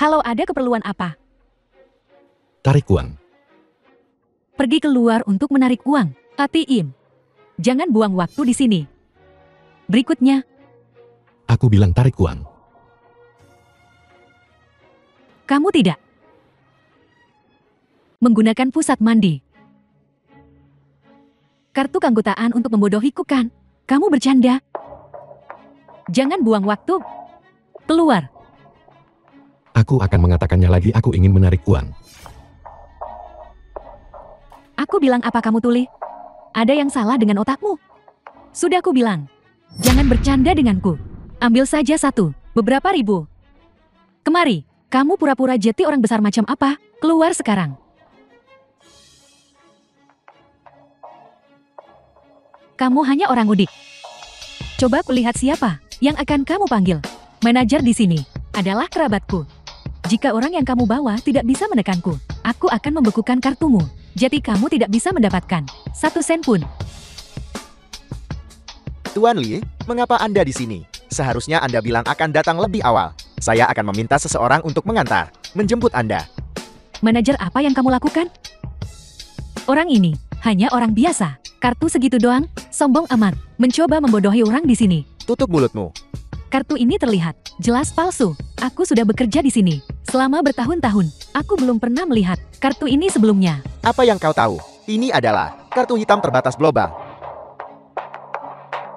Halo, ada keperluan apa? Tarik uang. Pergi keluar untuk menarik uang. ATM. Jangan buang waktu di sini. Berikutnya, Aku bilang tarik uang. kamu tidak menggunakan pusat mandi. Kartu keanggotaan untuk membodohiku kan? Kamu bercanda. Jangan buang waktu. Keluar. Aku akan mengatakannya lagi, aku ingin menarik uang. Aku bilang apa kamu tuli? Ada yang salah dengan otakmu? Sudah aku bilang. Jangan bercanda denganku. Ambil saja satu, beberapa ribu. Kemari, kamu pura-pura jadi orang besar macam apa? Keluar sekarang. Kamu hanya orang udik. Coba kulihat siapa yang akan kamu panggil. Manajer di sini adalah kerabatku. Jika orang yang kamu bawa tidak bisa menekanku, aku akan membekukan kartumu. Jadi kamu tidak bisa mendapatkan 1 sen pun. Tuan Li, mengapa Anda di sini? Seharusnya Anda bilang akan datang lebih awal. Saya akan meminta seseorang untuk mengantar, menjemput Anda. Manajer apa yang kamu lakukan? Orang ini hanya orang biasa. Kartu segitu doang, sombong amat. Mencoba membodohi orang di sini. Tutup mulutmu. Kartu ini terlihat jelas palsu. Aku sudah bekerja di sini selama bertahun-tahun. Aku belum pernah melihat kartu ini sebelumnya. Apa yang kau tahu? Ini adalah kartu hitam terbatas global.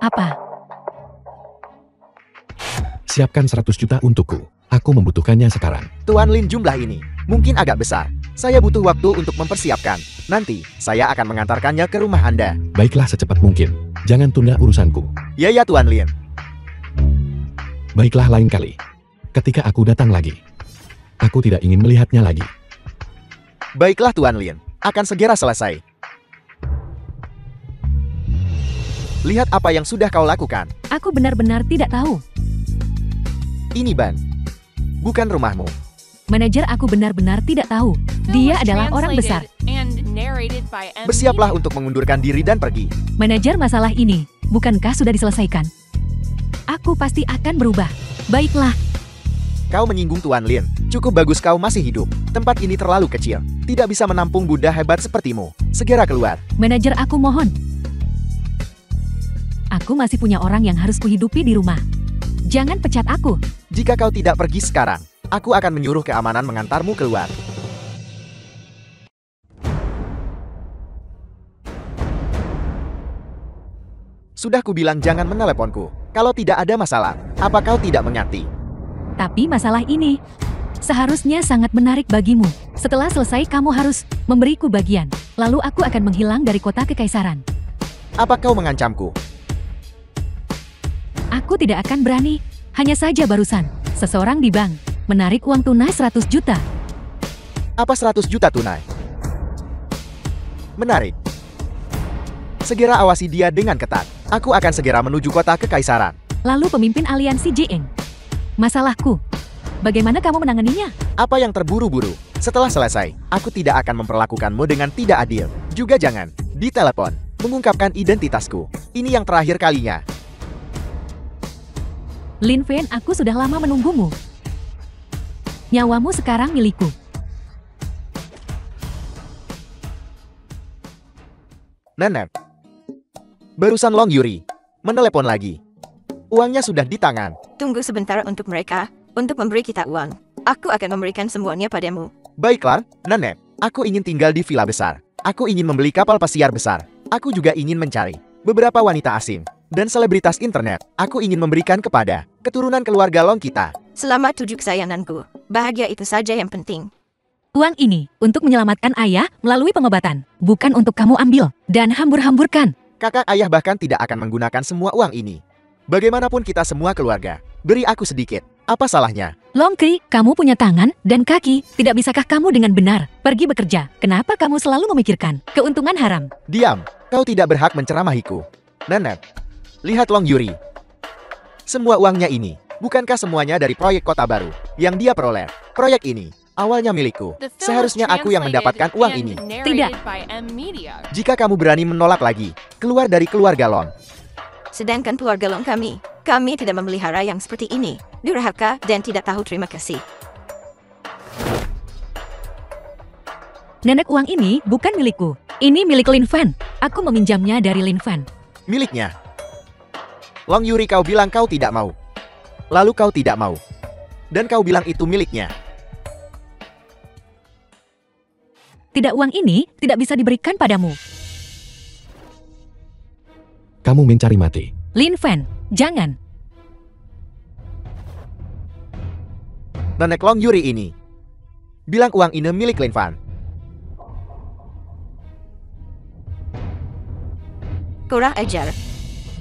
Apa? Siapkan 100 juta untukku. Aku membutuhkannya sekarang. Tuan Lin, jumlah ini mungkin agak besar. Saya butuh waktu untuk mempersiapkan. Nanti, saya akan mengantarkannya ke rumah Anda. Baiklah, secepat mungkin. Jangan tunda urusanku. Ya, Tuan Lin. Baiklah, lain kali. Ketika aku datang lagi. Aku tidak ingin melihatnya lagi. Baiklah, Tuan Lin. Akan segera selesai. Lihat apa yang sudah kau lakukan. Aku benar-benar tidak tahu. Ini ban. Bukan rumahmu. Manajer, aku benar-benar tidak tahu. Dia adalah orang besar. Bersiaplah untuk mengundurkan diri dan pergi. Manajer, masalah ini, bukankah sudah diselesaikan? Aku pasti akan berubah. Baiklah. Kau menyinggung Tuan Lin. Cukup bagus kau masih hidup. Tempat ini terlalu kecil. Tidak bisa menampung Buddha hebat sepertimu. Segera keluar. Manajer, aku mohon. Aku masih punya orang yang harus kuhidupi di rumah. Jangan pecat aku. Jika kau tidak pergi sekarang, aku akan menyuruh keamanan mengantarmu keluar. Sudah kubilang jangan meneleponku. Kalau tidak ada masalah, apa kau tidak mengerti? Tapi masalah ini seharusnya sangat menarik bagimu. Setelah selesai kamu harus memberiku bagian. Lalu aku akan menghilang dari kota kekaisaran. Apa kau mengancamku? Aku tidak akan berani. Hanya saja barusan, seseorang di bank menarik uang tunai 100 juta. Apa 100 juta tunai? Menarik. Segera awasi dia dengan ketat. Aku akan segera menuju kota kekaisaran. Lalu pemimpin aliansi Jieng. Masalahku, bagaimana kamu menanganinya? Apa yang terburu-buru? Setelah selesai, aku tidak akan memperlakukanmu dengan tidak adil. Juga jangan ditelepon, mengungkapkan identitasku. Ini yang terakhir kalinya. Lin Fen, aku sudah lama menunggumu. Nyawamu sekarang milikku. Nenek. Barusan Long Yuri menelepon lagi. Uangnya sudah di tangan. Tunggu sebentar untuk mereka, untuk memberi kita uang. Aku akan memberikan semuanya padamu. Baiklah, Nenek. Aku ingin tinggal di villa besar. Aku ingin membeli kapal pesiar besar. Aku juga ingin mencari beberapa wanita asing dan selebritas internet. Aku ingin memberikan kepada keturunan keluarga Long kita. Selamat 7 kesayanganku. Bahagia itu saja yang penting. Uang ini untuk menyelamatkan ayah melalui pengobatan, bukan untuk kamu ambil dan hambur-hamburkan. Kakak ayah bahkan tidak akan menggunakan semua uang ini. Bagaimanapun kita semua keluarga. Beri aku sedikit. Apa salahnya? Long Kri, kamu punya tangan dan kaki. Tidak bisakah kamu dengan benar pergi bekerja? Kenapa kamu selalu memikirkan keuntungan haram? Diam. Kau tidak berhak menceramahiku. Nenek. Lihat Long Yuri. Semua uangnya ini, bukankah semuanya dari proyek kota baru yang dia peroleh? Proyek ini awalnya milikku. Seharusnya aku yang mendapatkan uang ini. Tidak. Jika kamu berani menolak lagi, keluar dari keluarga Long. Sedangkan keluarga Long kami tidak memelihara yang seperti ini. Durhaka dan tidak tahu terima kasih. Nenek, uang ini bukan milikku. Ini milik Lin Fan. Aku meminjamnya dari Lin Fan. Miliknya. Long Yuri, kau bilang kau tidak mau. Lalu kau tidak mau. Dan kau bilang itu miliknya. Tidak, uang ini tidak bisa diberikan padamu. Kamu mencari mati. Lin Fan, jangan. Nenek Long Yuri ini bilang uang ini milik Lin Fan. Kurang ajar.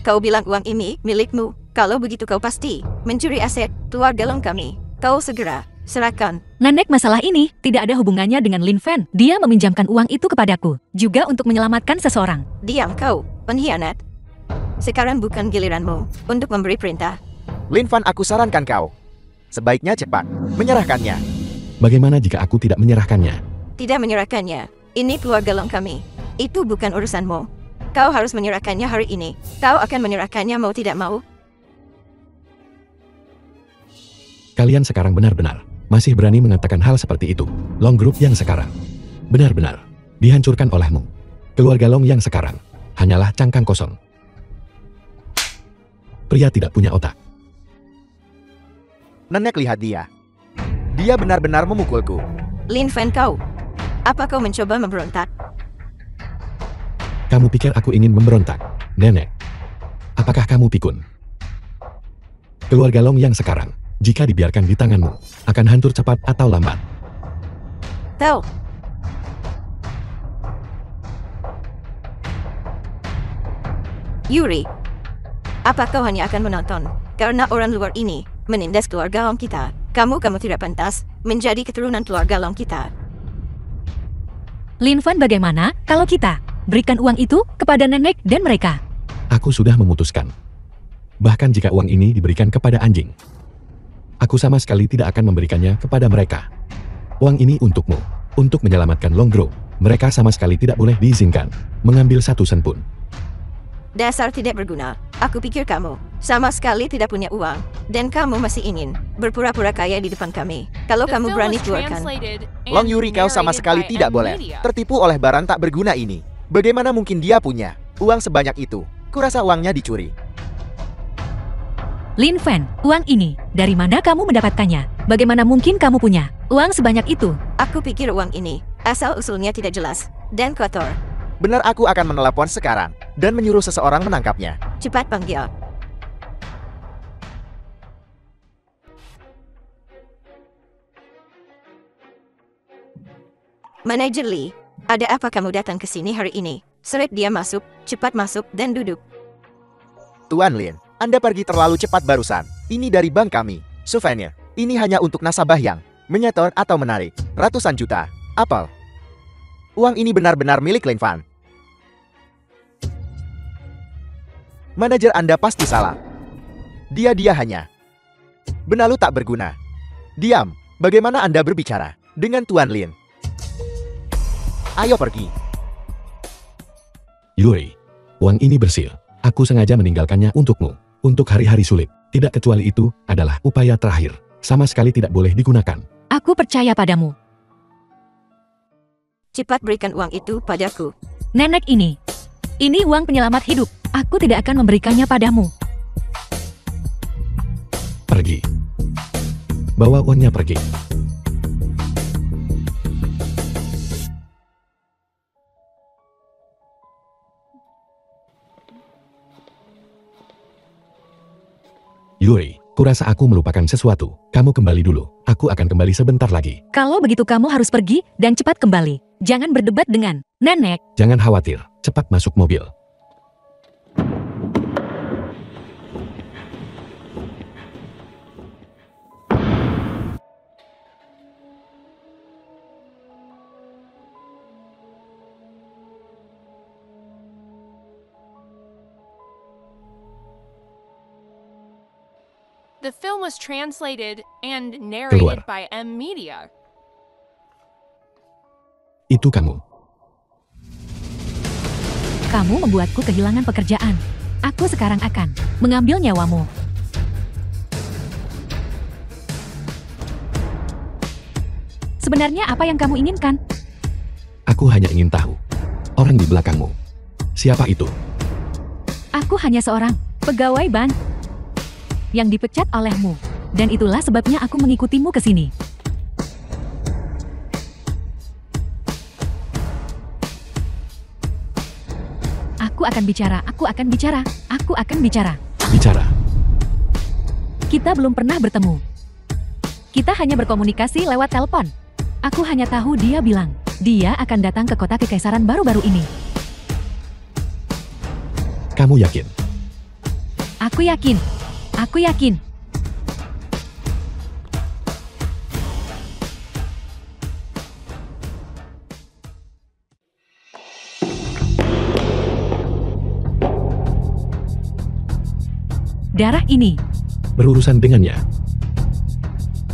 Kau bilang uang ini milikmu. Kalau begitu kau pasti mencuri aset keluarga Long kami. Kau segera serahkan. Nenek, masalah ini tidak ada hubungannya dengan Lin Fan. Dia meminjamkan uang itu kepadaku, juga untuk menyelamatkan seseorang. Diam kau, pengkhianat. Sekarang bukan giliranmu untuk memberi perintah. Lin Fan, aku sarankan kau sebaiknya cepat menyerahkannya. Bagaimana jika aku tidak menyerahkannya? Tidak menyerahkannya. Ini keluarga Long kami. Itu bukan urusanmu. Kau harus menyerahkannya hari ini. Kau akan menyerahkannya mau tidak mau. Kalian sekarang benar-benar masih berani mengatakan hal seperti itu. Long Group yang sekarang benar-benar dihancurkan olehmu. Keluarga Long yang sekarang hanyalah cangkang kosong. Pria tidak punya otak. Nenek, lihat dia. Dia benar-benar memukulku. Lin Fan, kau. Apa kau mencoba memberontak? Kamu pikir aku ingin memberontak, Nenek? Apakah kamu pikun? Keluarga Long yang sekarang, jika dibiarkan di tanganmu, akan hancur cepat atau lambat. Tahu. Yuri, apa kau hanya akan menonton karena orang luar ini menindas keluarga Long kita? Kamu tidak pantas menjadi keturunan keluarga Long kita. Lin Fan, bagaimana kalau kita berikan uang itu kepada nenek dan mereka? Aku sudah memutuskan. Bahkan jika uang ini diberikan kepada anjing, aku sama sekali tidak akan memberikannya kepada mereka. Uang ini untukmu, untuk menyelamatkan Long Group. Mereka sama sekali tidak boleh diizinkan mengambil satu sen pun. Dasar tidak berguna. Aku pikir kamu sama sekali tidak punya uang. Dan kamu masih ingin berpura-pura kaya di depan kami. Kalau kamu berani keluarkan. Long Yuri, kau sama sekali tidak boleh tertipu oleh barang tak berguna ini. Bagaimana mungkin dia punya uang sebanyak itu? Kurasa uangnya dicuri. Lin Fan, uang ini, dari mana kamu mendapatkannya? Bagaimana mungkin kamu punya uang sebanyak itu? Aku pikir uang ini asal-usulnya tidak jelas dan kotor. Benar, aku akan menelepon sekarang dan menyuruh seseorang menangkapnya. Cepat panggil. Manajer Lee, ada apa kamu datang ke sini hari ini? Seret dia masuk, cepat masuk dan duduk. Tuan Lin, Anda pergi terlalu cepat barusan. Ini dari bank kami. Souvenir. Ini hanya untuk nasabah yang menyetor atau menarik ratusan juta apel. Uang ini benar-benar milik Lin Fan. Manajer Anda pasti salah. Dia hanya benalu tak berguna. Diam. Bagaimana Anda berbicara dengan Tuan Lin? Ayo pergi. Yuri, uang ini bersih. Aku sengaja meninggalkannya untukmu. Untuk hari-hari sulit. Tidak kecuali itu adalah upaya terakhir. Sama sekali tidak boleh digunakan. Aku percaya padamu. Cepat berikan uang itu padaku. Nenek ini uang penyelamat hidup. Aku tidak akan memberikannya padamu. Pergi. Bawa uangnya pergi. Yuri, kurasa aku melupakan sesuatu. Kamu kembali dulu. Aku akan kembali sebentar lagi. Kalau begitu kamu harus pergi dan cepat kembali. Jangan berdebat dengan nenek. Jangan khawatir. Cepat masuk mobil. The film was translated and Keluar. narrated by M Media. Itu kamu. Kamu membuatku kehilangan pekerjaan. Aku sekarang akan mengambil nyawamu. Sebenarnya apa yang kamu inginkan? Aku hanya ingin tahu. Orang di belakangmu. Siapa itu? Aku hanya seorang pegawai bank yang dipecat olehmu. Dan itulah sebabnya aku mengikutimu ke sini. Aku akan bicara, aku akan bicara, aku akan bicara. Bicara. Kita belum pernah bertemu. Kita hanya berkomunikasi lewat telepon. Aku hanya tahu dia bilang, dia akan datang ke kota kekaisaran baru-baru ini. Kamu yakin? Aku yakin. Aku yakin. Darah ini. Berurusan dengannya.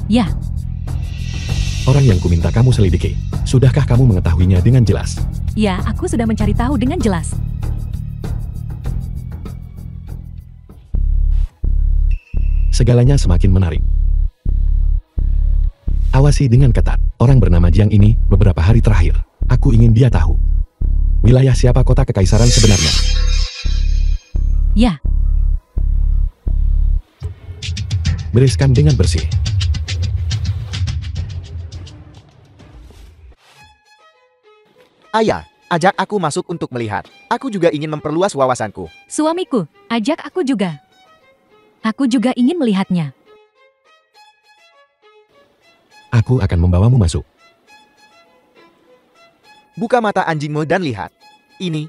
Ya, Orang yang kuminta kamu selidiki. Sudahkah kamu mengetahuinya dengan jelas? ya, aku sudah mencari tahu dengan jelas. Segalanya semakin menarik. Awasi dengan ketat. Orang bernama Jiang ini beberapa hari terakhir. Aku ingin dia tahu. Wilayah siapa kota kekaisaran sebenarnya? Ya, Bereskan dengan bersih. Ayah, ajak aku masuk untuk melihat. Aku juga ingin memperluas wawasanku. suamiku, ajak aku juga. Aku juga ingin melihatnya. Aku akan membawamu masuk. Buka mata anjingmu dan lihat. Ini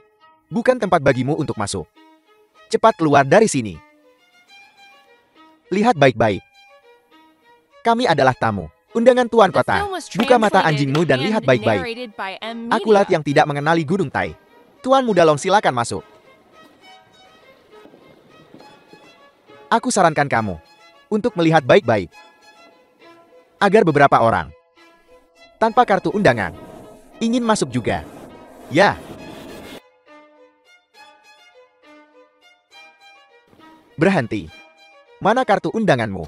bukan tempat bagimu untuk masuk. Cepat keluar dari sini. Lihat baik-baik. Kami adalah tamu. Undangan Tuan The Kota. film was Buka mata translated anjingmu dan and lihat baik-baik. narrated by M. Akulah Media. yang tidak mengenali Gunung Tai. Tuan Mudalong, silakan masuk. Aku sarankan kamu untuk melihat baik-baik. Agar beberapa orang tanpa kartu undangan ingin masuk juga. Ya. Berhenti. Mana kartu undanganmu?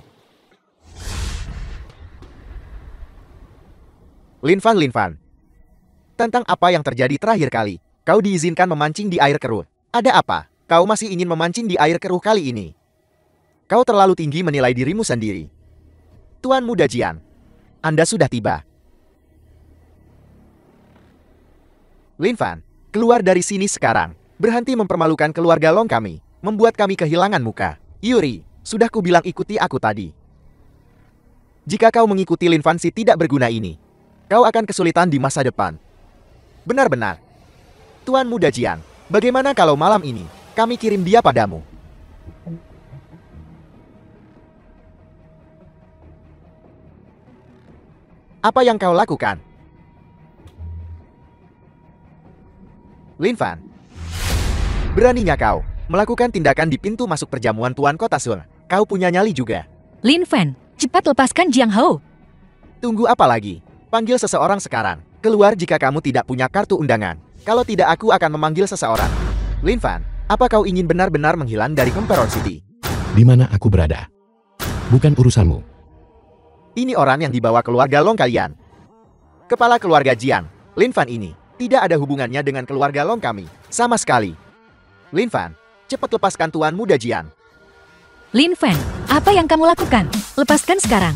Lin Fan. Tentang apa yang terjadi terakhir kali. Kau diizinkan memancing di air keruh. Ada apa? Kau masih ingin memancing di air keruh kali ini? Kau terlalu tinggi menilai dirimu sendiri. Tuan Muda Jian, Anda sudah tiba. Lin Fan, keluar dari sini sekarang. Berhenti mempermalukan keluarga Long kami. Membuat kami kehilangan muka. Yuri, sudah kubilang ikuti aku tadi. Jika kau mengikuti Lin Fan si tidak berguna ini, kau akan kesulitan di masa depan. Benar-benar. Tuan Muda Jian, bagaimana kalau malam ini kami kirim dia padamu? Apa yang kau lakukan? Lin Fan, beraninya kau melakukan tindakan di pintu masuk perjamuan Tuan Kota Sul. Kau punya nyali juga. Lin Fan, cepat lepaskan Jiang Hou. Tunggu apa lagi? Panggil seseorang sekarang. Keluar jika kamu tidak punya kartu undangan. Kalau tidak, aku akan memanggil seseorang. Lin Fan, apa kau ingin benar-benar menghilang dari Emperor City? Di mana aku berada? Bukan urusanmu. Ini orang yang dibawa keluarga Long kalian. Kepala keluarga Jiang, Lin Fan ini tidak ada hubungannya dengan keluarga Long kami. Sama sekali. Lin Fan, cepat lepaskan Tuan Muda Jian. Lin Fan, apa yang kamu lakukan? Lepaskan sekarang.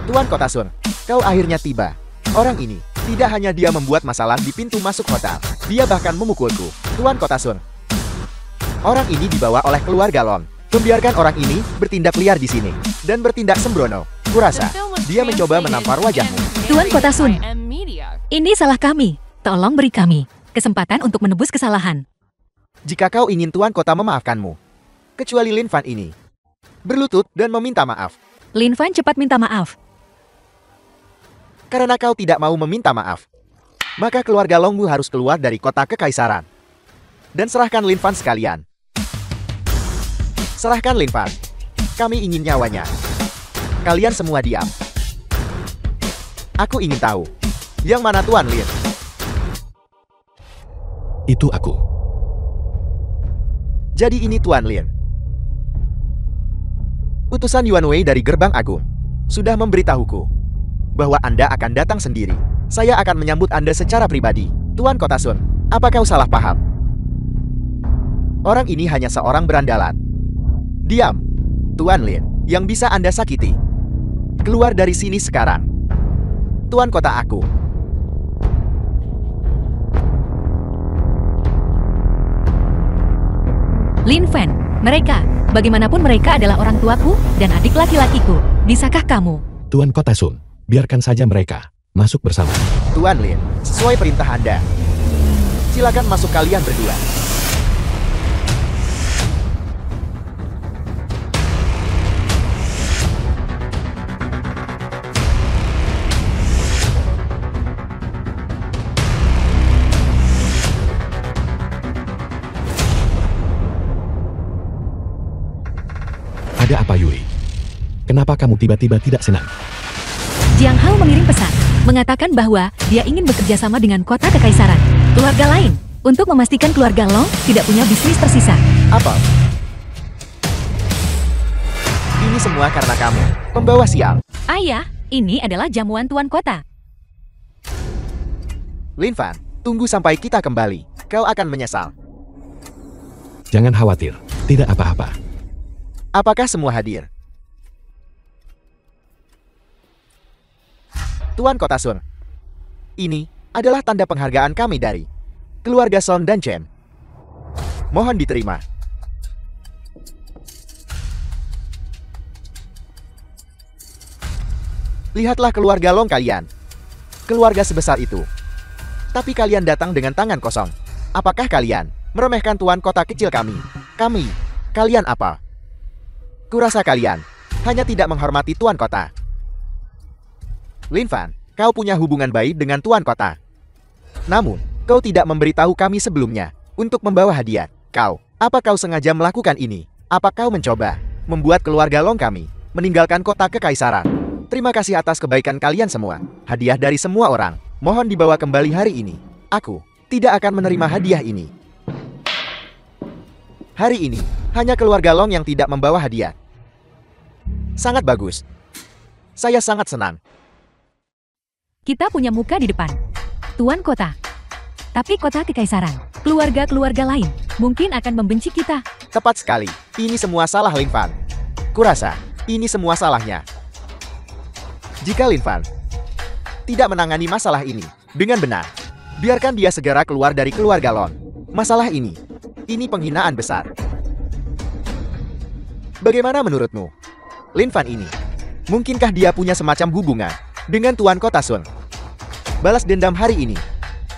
Tuan Kota Sun, kau akhirnya tiba. Orang ini tidak hanya dia membuat masalah di pintu masuk hotel, dia bahkan memukulku. Tuan Kota Sun, orang ini dibawa oleh keluarga Long. Membiarkan orang ini bertindak liar di sini dan bertindak sembrono. Kurasa The film was dia mencoba translated menampar wajahmu. and Tuan Kota narrated Sun. by M. Media. Ini salah kami. Tolong beri kami kesempatan untuk menebus kesalahan. Jika kau ingin Tuan Kota memaafkanmu, kecuali Lin Fan ini, berlutut dan meminta maaf. Lin Fan cepat minta maaf. Karena kau tidak mau meminta maaf, maka keluarga Longmu harus keluar dari kota kekaisaran. Dan serahkan Lin Fan sekalian. Serahkan Lin Fan. Kami ingin nyawanya. Kalian semua diam. Aku ingin tahu, yang mana Tuan Lin? Itu aku. Jadi ini Tuan Lin. Utusan Yuan Wei dari Gerbang Agung. sudah memberitahuku bahwa Anda akan datang sendiri. Saya akan menyambut Anda secara pribadi. Tuan Kota Sun, apa kau salah paham? Orang ini hanya seorang berandalan. Diam, Tuan Lin, yang bisa Anda sakiti. Keluar dari sini sekarang. Tuan Kota aku. Lin Fan, mereka, bagaimanapun mereka adalah orang tuaku dan adik laki-lakiku. Bisakah kamu? Tuan Kota Sun, biarkan saja mereka masuk bersama. Tuan Lin, sesuai perintah Anda. Silakan masuk kalian berdua. Ada apa, Yuri? Kenapa kamu tiba-tiba tidak senang? Jiang Hao mengirim pesan, mengatakan bahwa dia ingin bekerja sama dengan kota kekaisaran, keluarga lain, untuk memastikan keluarga Long tidak punya bisnis tersisa. Apa? Ini semua karena kamu, pembawa sial. Ayah, ini adalah jamuan tuan kota. Lin Fan, tunggu sampai kita kembali. Kau akan menyesal. Jangan khawatir, tidak apa-apa. Apakah semua hadir? Tuan Kota Sun, ini adalah tanda penghargaan kami dari keluarga Song dan Chen. Mohon diterima. Lihatlah keluarga Long kalian. Keluarga sebesar itu. Tapi kalian datang dengan tangan kosong. Apakah kalian meremehkan tuan kota kecil kami? Kalian apa? Kurasa kalian hanya tidak menghormati tuan kota. Lin Fan, kau punya hubungan baik dengan tuan kota. Namun, kau tidak memberitahu kami sebelumnya untuk membawa hadiah. Apa kau sengaja melakukan ini? Apa kau mencoba membuat keluarga Long kami meninggalkan kota kekaisaran? Terima kasih atas kebaikan kalian semua. Hadiah dari semua orang. Mohon dibawa kembali hari ini. Aku tidak akan menerima hadiah ini. Hari ini, hanya keluarga Long yang tidak membawa hadiah. Sangat bagus. Saya sangat senang. Kita punya muka di depan. Tuan kota. Tapi kota kekaisaran, keluarga-keluarga lain, mungkin akan membenci kita. Tepat sekali. Ini semua salah Lin Fan. Kurasa, ini semua salahnya. Jika Lin Fan tidak menangani masalah ini dengan benar, biarkan dia segera keluar dari keluarga Long. Masalah ini penghinaan besar. Bagaimana menurutmu? Lin Fan ini, mungkinkah dia punya semacam hubungan dengan Tuan Kota Sun? Balas dendam hari ini.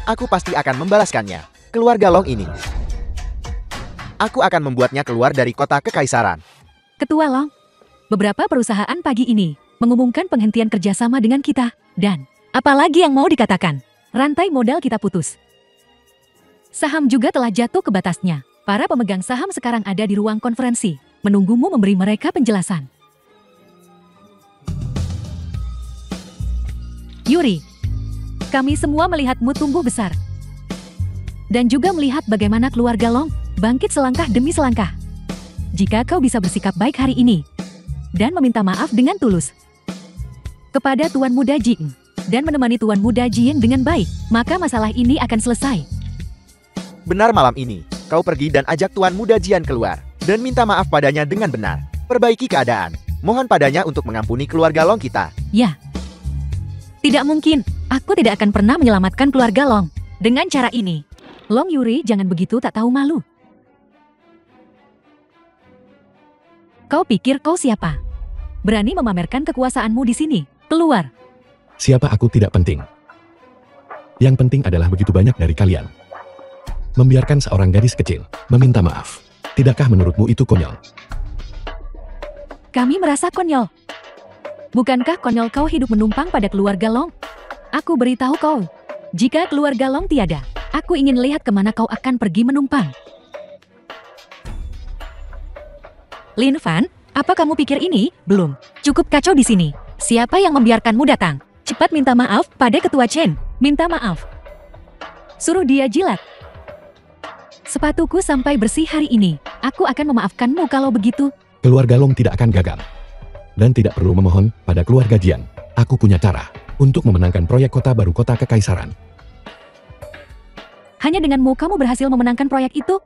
Aku pasti akan membalaskannya. Keluarga Long ini. Aku akan membuatnya keluar dari kota kekaisaran. Ketua Long, beberapa perusahaan pagi ini mengumumkan penghentian kerjasama dengan kita. Dan, apalagi yang mau dikatakan, rantai modal kita putus. Saham juga telah jatuh ke batasnya. Para pemegang saham sekarang ada di ruang konferensi, menunggumu memberi mereka penjelasan. Yuri, kami semua melihatmu tumbuh besar. Dan juga melihat bagaimana keluarga Long bangkit selangkah demi selangkah. Jika kau bisa bersikap baik hari ini, dan meminta maaf dengan tulus kepada Tuan Muda Jing, dan menemani Tuan Muda Jin dengan baik, maka masalah ini akan selesai. Benar, malam ini, kau pergi dan ajak Tuan Muda Jian keluar, dan minta maaf padanya dengan benar. Perbaiki keadaan. Mohon padanya untuk mengampuni keluarga Long kita. Ya. Tidak mungkin, aku tidak akan pernah menyelamatkan keluarga Long. Dengan cara ini, Long Yuri jangan begitu tak tahu malu. Kau pikir kau siapa? Berani memamerkan kekuasaanmu di sini? Keluar. Siapa aku tidak penting. Yang penting adalah begitu banyak dari kalian membiarkan seorang gadis kecil meminta maaf. Tidakkah menurutmu itu konyol? Kami merasa konyol. Bukankah konyol kau hidup menumpang pada keluarga Long? Aku beritahu kau, jika keluarga Long tiada, aku ingin lihat kemana kau akan pergi menumpang. Lin Fan, apa kamu pikir ini? Belum. Cukup kacau di sini. Siapa yang membiarkanmu datang? Cepat minta maaf pada Ketua Chen. Minta maaf. Suruh dia jilat. Sepatuku sampai bersih hari ini. Aku akan memaafkanmu kalau begitu. Keluarga Long tidak akan gagal. Dan tidak perlu memohon pada keluarga Jiang. Aku punya cara untuk memenangkan proyek kota baru kota kekaisaran. Hanya denganmu kamu berhasil memenangkan proyek itu?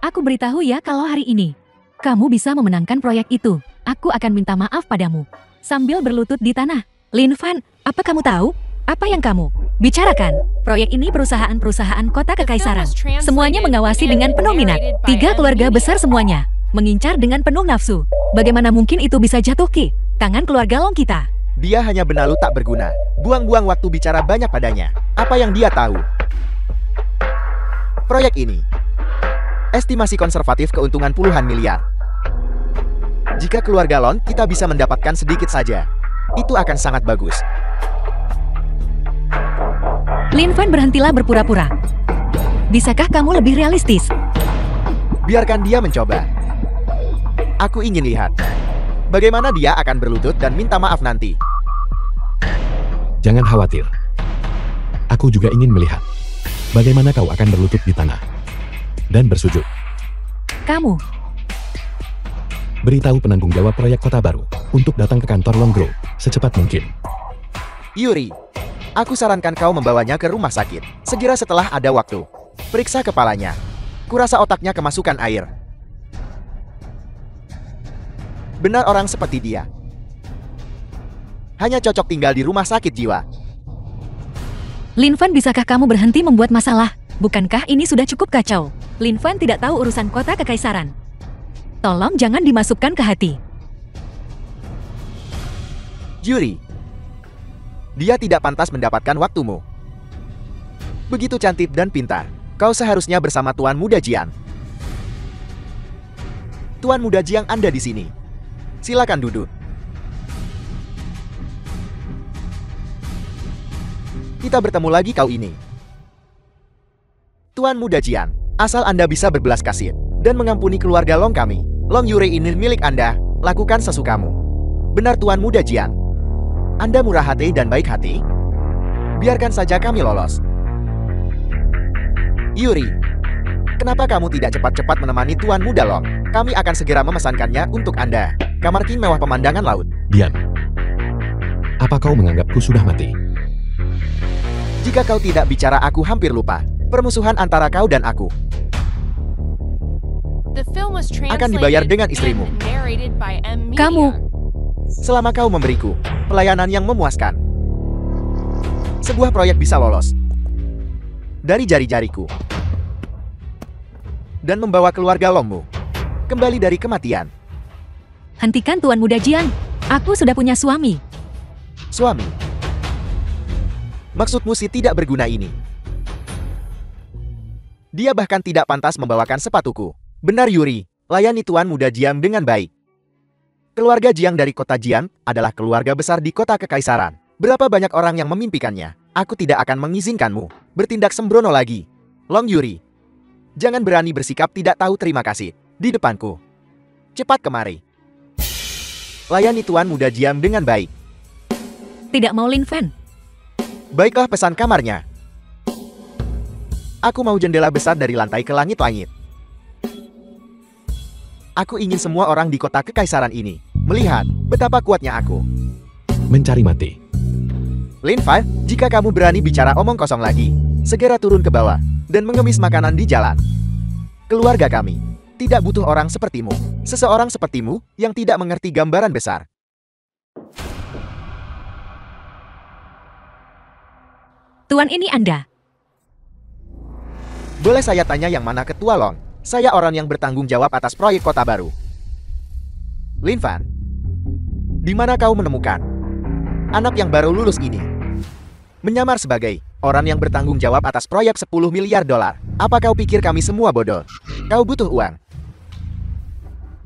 Aku beritahu ya kalau hari ini kamu bisa memenangkan proyek itu, aku akan minta maaf padamu. Sambil berlutut di tanah. Lin Fan, apa kamu tahu? Apa yang kamu bicarakan? Proyek ini perusahaan-perusahaan kota kekaisaran. Semuanya mengawasi dengan penuh minat. 3 keluarga besar semuanya mengincar dengan penuh nafsu. Bagaimana mungkin itu bisa jatuh ke tangan keluarga Long kita? Dia hanya benalu tak berguna. Buang-buang waktu bicara banyak padanya. Apa yang dia tahu? Proyek ini estimasi konservatif keuntungan puluhan miliar. Jika keluarga Lon kita bisa mendapatkan sedikit saja, itu akan sangat bagus. Lin Fan, berhentilah berpura-pura. Bisakah kamu lebih realistis? Biarkan dia mencoba. Aku ingin lihat bagaimana dia akan berlutut dan minta maaf nanti. Jangan khawatir. Aku juga ingin melihat bagaimana kau akan berlutut di tanah dan bersujud. Kamu Beritahu penanggung jawab proyek kota baru untuk datang ke kantor Longgro secepat mungkin. Yuri, aku sarankan kau membawanya ke rumah sakit segera setelah ada waktu. Periksa kepalanya. Kurasa otaknya kemasukan air. Benar orang seperti dia hanya cocok tinggal di rumah sakit jiwa. Lin Fan, bisakah kamu berhenti membuat masalah? Bukankah ini sudah cukup kacau? Lin Fan tidak tahu urusan kota kekaisaran. Tolong jangan dimasukkan ke hati. Yuri, dia tidak pantas mendapatkan waktumu. Begitu cantik dan pintar, kau seharusnya bersama Tuan Muda Jiang. Tuan Muda Jiang, Anda di sini. Silakan duduk. Kita bertemu lagi kau ini. Tuan Muda Jiang, asal Anda bisa berbelas kasih dan mengampuni keluarga Long kami. Long Yuri ini milik Anda, lakukan sesukamu. Benar Tuan Muda Jiang. Anda murah hati dan baik hati. Biarkan saja kami lolos. Yuri, kenapa kamu tidak cepat-cepat menemani Tuan Muda Long? Kami akan segera memesankannya untuk Anda. Kamar king mewah pemandangan laut. Diam. Apa kau menganggapku sudah mati? Jika kau tidak bicara, aku hampir lupa. Permusuhan antara kau dan aku akan dibayar dengan istrimu. Kamu selama kau memberiku pelayanan yang memuaskan. Sebuah proyek bisa lolos dari jari-jariku dan membawa keluarga Longmu kembali dari kematian. hentikan Tuan Muda Jiang. Aku sudah punya suami. Suami? Maksudmu si tidak berguna ini? Dia bahkan tidak pantas membawakan sepatuku. Benar Yuri, layani Tuan Muda Jiang dengan baik. Keluarga Jiang dari kota Jiang adalah keluarga besar di kota kekaisaran. Berapa banyak orang yang memimpikannya. Aku tidak akan mengizinkanmu bertindak sembrono lagi. Long Yuri, jangan berani bersikap tidak tahu terima kasih di depanku. Cepat kemari. Layani Tuan Muda Jiang dengan baik. Tidak mau Lin Fan. Baiklah, pesan kamarnya. Aku mau jendela besar dari lantai ke langit-langit. Aku ingin semua orang di kota kekaisaran ini melihat betapa kuatnya aku. Mencari mati. Lin Fan, jika kamu berani bicara omong kosong lagi, segera turun ke bawah dan mengemis makanan di jalan. Keluarga kami tidak butuh orang sepertimu. Seseorang sepertimu yang tidak mengerti gambaran besar. Tuan, ini Anda. Boleh saya tanya yang mana Ketua Long? Saya orang yang bertanggung jawab atas proyek kota baru. Lin Fan, di mana kau menemukan anak yang baru lulus ini? Menyamar sebagai orang yang bertanggung jawab atas proyek 10 miliar dolar. Apa kau pikir kami semua bodoh? Kau butuh uang.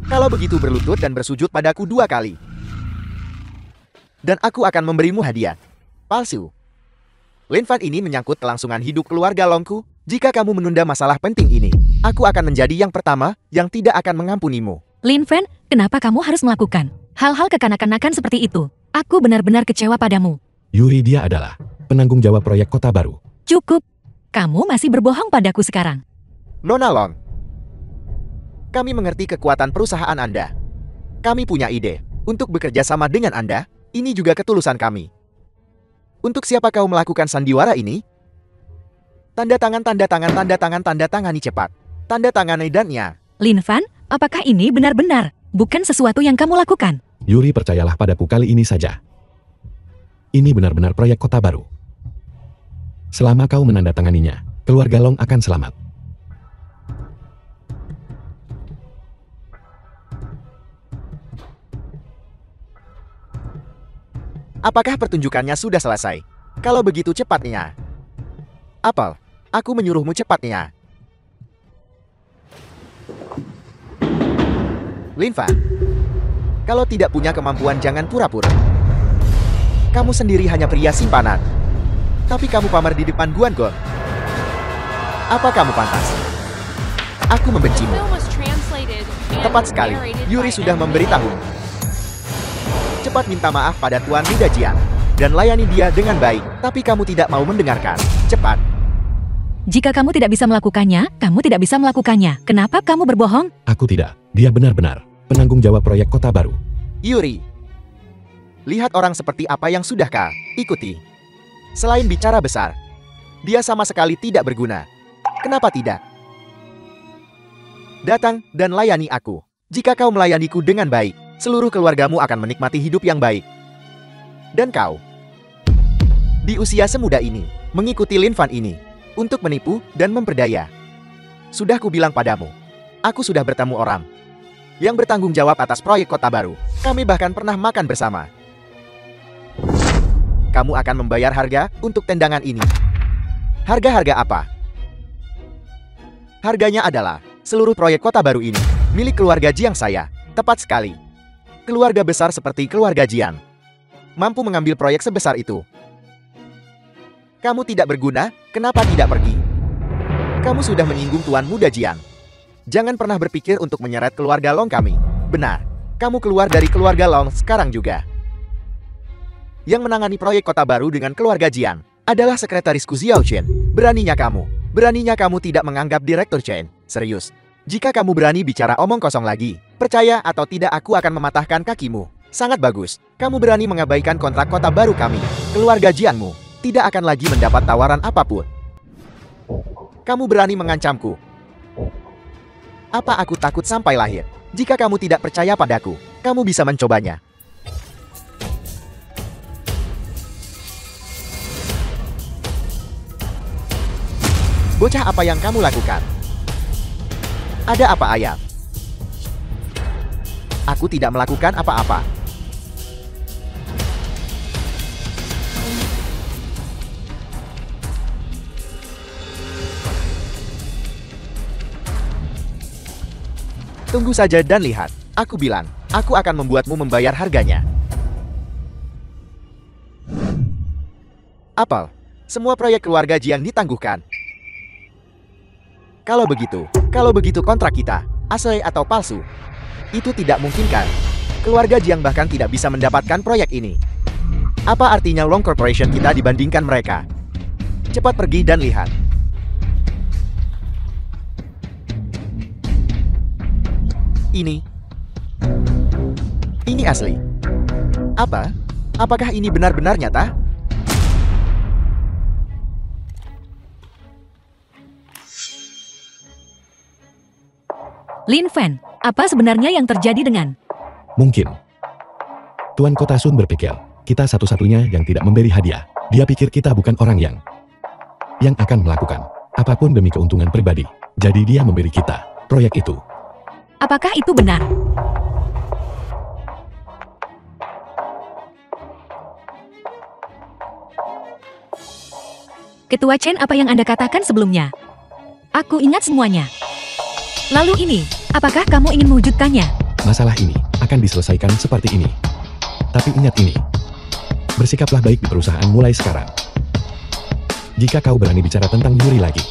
Kalau begitu berlutut dan bersujud padaku 2 kali. Dan aku akan memberimu hadiah. Palsu. Lin Fan, ini menyangkut kelangsungan hidup keluarga Longku. Jika kamu menunda masalah penting ini, aku akan menjadi yang pertama yang tidak akan mengampunimu. Lin Fan, kenapa kamu harus melakukan hal-hal kekanak-kanakan seperti itu? Aku benar-benar kecewa padamu. Yuri, dia adalah penanggung jawab proyek kota baru. Cukup. Kamu masih berbohong padaku sekarang. Nona Long, Kami mengerti kekuatan perusahaan Anda. Kami punya ide untuk bekerja sama dengan Anda. Ini juga ketulusan kami. Untuk siapa kau melakukan sandiwara ini? Tanda tangan, tanda tangan, tanda tangan, tanda tangani cepat. Tanda tangani dannya. Lin Fan, apakah ini benar-benar bukan sesuatu yang kamu lakukan? Yuri, percayalah padaku kali ini saja. Ini benar-benar proyek kota baru. Selama kau menandatanganinya, keluarga Long akan selamat. Apakah pertunjukannya sudah selesai? Kalau begitu cepatnya. Apel, aku menyuruhmu cepatnya. Lin Fan, kalau tidak punya kemampuan jangan pura-pura. Kamu sendiri hanya pria simpanan. Tapi kamu pamer di depan Guan Gong. Apa kamu pantas? Aku membencimu. Film was translated and Tepat sekali, narrated Yuri by sudah Emily. memberitahu. Cepat minta maaf pada Tuan Mida Jian. Dan layani dia dengan baik. Tapi kamu tidak mau mendengarkan. Cepat. Jika kamu tidak bisa melakukannya, kamu tidak bisa melakukannya. Kenapa kamu berbohong? Aku tidak. Dia benar-benar penanggung jawab proyek kota baru. Yuri, lihat orang seperti apa yang sudah kau ikuti. Selain bicara besar, dia sama sekali tidak berguna. Kenapa tidak? Datang dan layani aku. Jika kau melayaniku dengan baik, seluruh keluargamu akan menikmati hidup yang baik. Dan kau, di usia semuda ini, mengikuti Lin Fan ini, untuk menipu dan memperdaya. Sudah kubilang padamu, aku sudah bertemu orang yang bertanggung jawab atas proyek kota baru. Kami bahkan pernah makan bersama. Kamu akan membayar harga untuk tendangan ini. Harga-harga apa? Harganya adalah seluruh proyek kota baru ini, milik keluarga Jiang saya. Tepat sekali. Keluarga besar seperti keluarga Jiang mampu mengambil proyek sebesar itu. Kamu tidak berguna, kenapa tidak pergi? Kamu sudah menyinggung Tuan Muda Jiang. Jangan pernah berpikir untuk menyeret keluarga Long kami. Benar, kamu keluar dari keluarga Long sekarang juga. Yang menangani proyek kota baru dengan keluarga Jiang adalah sekretarisku Xiao Chen. Beraninya kamu tidak menganggap Direktur Chen serius. Jika kamu berani bicara omong kosong lagi, percaya atau tidak aku akan mematahkan kakimu. Sangat bagus, kamu berani mengabaikan kontrak kota baru kami. Keluarga Jiangmu tidak akan lagi mendapat tawaran apapun. Kamu berani mengancamku. Apa aku takut sampai lahir? Jika kamu tidak percaya padaku, kamu bisa mencobanya. Bocah, apa yang kamu lakukan? Ada apa, ayah? Aku tidak melakukan apa-apa. Tunggu saja dan lihat. Aku bilang, aku akan membuatmu membayar harganya. Apel, semua proyek keluarga Jiang ditangguhkan. Kalau begitu kontrak kita, asli atau palsu? Itu tidak mungkin kan? Keluarga Jiang bahkan tidak bisa mendapatkan proyek ini. Apa artinya Long Corporation kita dibandingkan mereka? Cepat pergi dan lihat. Ini asli. Apa? Apakah ini benar-benar nyata? Lin Fan, apa sebenarnya yang terjadi dengan... Mungkin. Tuan Kota Sun berpikir, kita satu-satunya yang tidak memberi hadiah. Dia pikir kita bukan orang yang akan melakukan apapun demi keuntungan pribadi. Jadi dia memberi kita proyek itu. Apakah itu benar? Ketua Chen, apa yang Anda katakan sebelumnya? Aku ingat semuanya. Lalu ini, apakah kamu ingin mewujudkannya? Masalah ini akan diselesaikan seperti ini. Tapi ingat ini. Bersikaplah baik di perusahaan mulai sekarang. Jika kau berani bicara tentang Yuri lagi,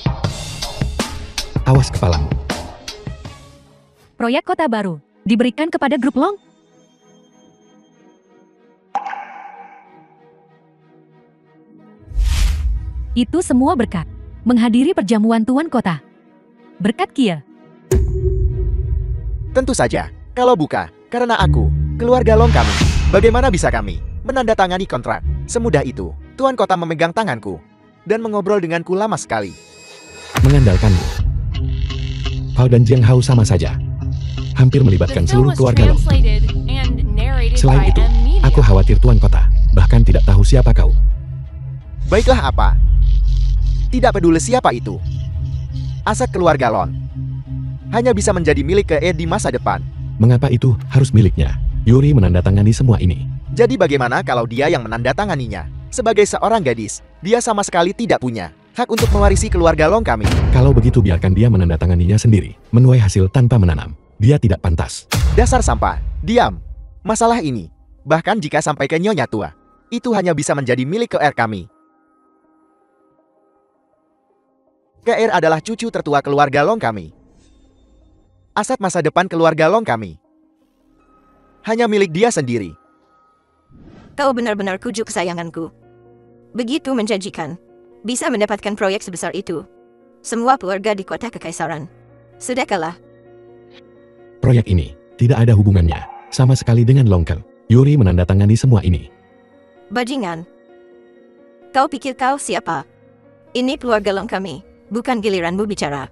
awas kepalamu. Proyek kota baru diberikan kepada grup Long. Itu semua berkat menghadiri perjamuan Tuan Kota. Berkat Kia. Tentu saja, kalau bukan karena aku, keluarga Long kami, bagaimana bisa kami menandatangani kontrak semudah itu? Tuan kota memegang tanganku dan mengobrol denganku lama sekali. Mengandalkanmu. Pao dan Jiang Hao sama saja. Hampir The melibatkan film seluruh was keluarga Long. translated and narrated Selain by itu, M Media. aku khawatir Tuan Kota bahkan tidak tahu siapa kau. Baiklah apa? Tidak peduli siapa itu. Aset keluarga Lon hanya bisa menjadi milik KE di masa depan. Mengapa itu harus miliknya? Yuri menandatangani semua ini. Jadi bagaimana kalau dia yang menandatanganinya? Sebagai seorang gadis, dia sama sekali tidak punya hak untuk mewarisi keluarga Long kami. Kalau begitu biarkan dia menandatanganinya sendiri. Menuai hasil tanpa menanam. Dia tidak pantas. Dasar sampah, diam. Masalah ini, bahkan jika sampai ke Nyonya Tua, itu hanya bisa menjadi milik KR kami. KR adalah cucu tertua keluarga Long kami. Aset masa depan keluarga Long kami. Hanya milik dia sendiri. Kau benar-benar kujuk kesayanganku. Begitu menjanjikan. Bisa mendapatkan proyek sebesar itu. Semua keluarga di kota kekaisaran. Sudah kalah. Proyek ini tidak ada hubungannya sama sekali dengan Longkel. Yuri menandatangani semua ini. Bajingan. Kau pikir kau siapa? Ini keluarga Long kami. Bukan giliranmu bicara.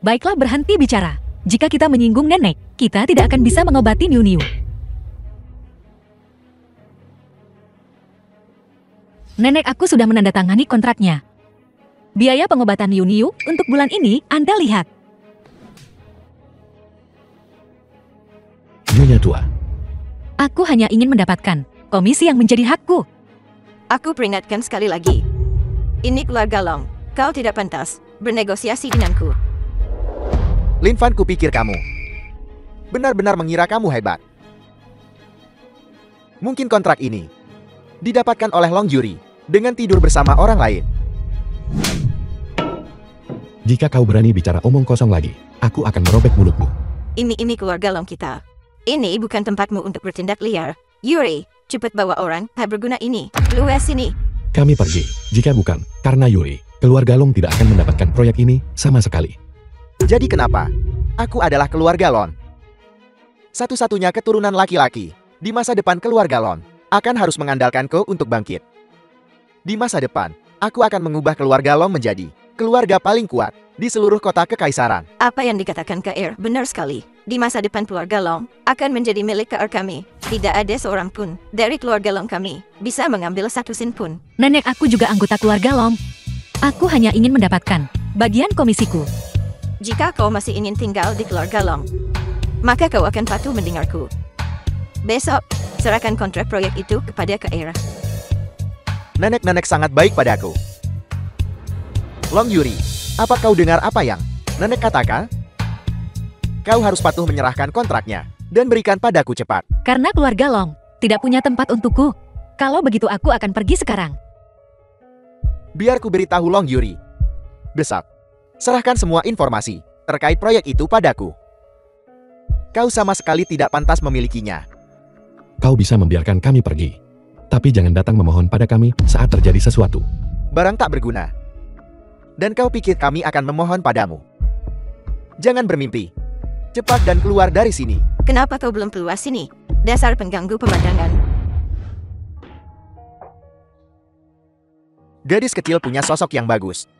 Baiklah, berhenti bicara. Jika kita menyinggung nenek, kita tidak akan bisa mengobati Niu Niu. Nenek aku sudah menandatangani kontraknya. Biaya pengobatan Niu Niu untuk bulan ini Anda lihat. Nyonya Tua, Aku hanya ingin mendapatkan komisi yang menjadi hakku. Aku peringatkan sekali lagi. Ini keluarga Long. Kau tidak pantas bernegosiasi denganku. Lin Fan, kupikir kamu benar-benar mengira kamu hebat. Mungkin kontrak ini didapatkan oleh Long Yuri dengan tidur bersama orang lain. jika kau berani bicara omong kosong lagi, aku akan merobek mulutmu. Ini keluarga Long kita. Ini bukan tempatmu untuk bertindak liar. Yuri, cepat bawa orang tak berguna ini keluar sini. Kami pergi. Jika bukan karena Yuri, keluarga Long tidak akan mendapatkan proyek ini sama sekali. Jadi kenapa? Aku adalah keluarga Lon. Satu-satunya keturunan laki-laki di masa depan keluarga Lon akan harus mengandalkanku untuk bangkit. Di masa depan, aku akan mengubah keluarga Long menjadi keluarga paling kuat di seluruh kota kekaisaran. Apa yang dikatakan KR benar sekali. Di masa depan keluarga Long akan menjadi milik KR kami. Tidak ada seorang pun dari keluarga Long kami bisa mengambil satu sen pun. Nenek aku juga anggota keluarga Long. Aku hanya ingin mendapatkan bagian komisiku. Jika kau masih ingin tinggal di keluarga Long, maka kau akan patuh mendengarku. Besok, serahkan kontrak proyek itu kepada KR. Nenek-nenek sangat baik padaku. Long Yuri, apa kau dengar apa yang nenek katakan? Kau harus patuh menyerahkan kontraknya dan berikan padaku cepat. Karena keluarga Long tidak punya tempat untukku. Kalau begitu aku akan pergi sekarang. Biar ku beritahu Long Yuri. Besok, serahkan semua informasi terkait proyek itu padaku. Kau sama sekali tidak pantas memilikinya. Kau bisa membiarkan kami pergi. Tapi jangan datang memohon pada kami saat terjadi sesuatu. Barang tak berguna. Dan kau pikir kami akan memohon padamu? Jangan bermimpi. Cepat dan keluar dari sini. Kenapa kau belum keluar sini? Dasar pengganggu pemandangan. Gadis kecil punya sosok yang bagus.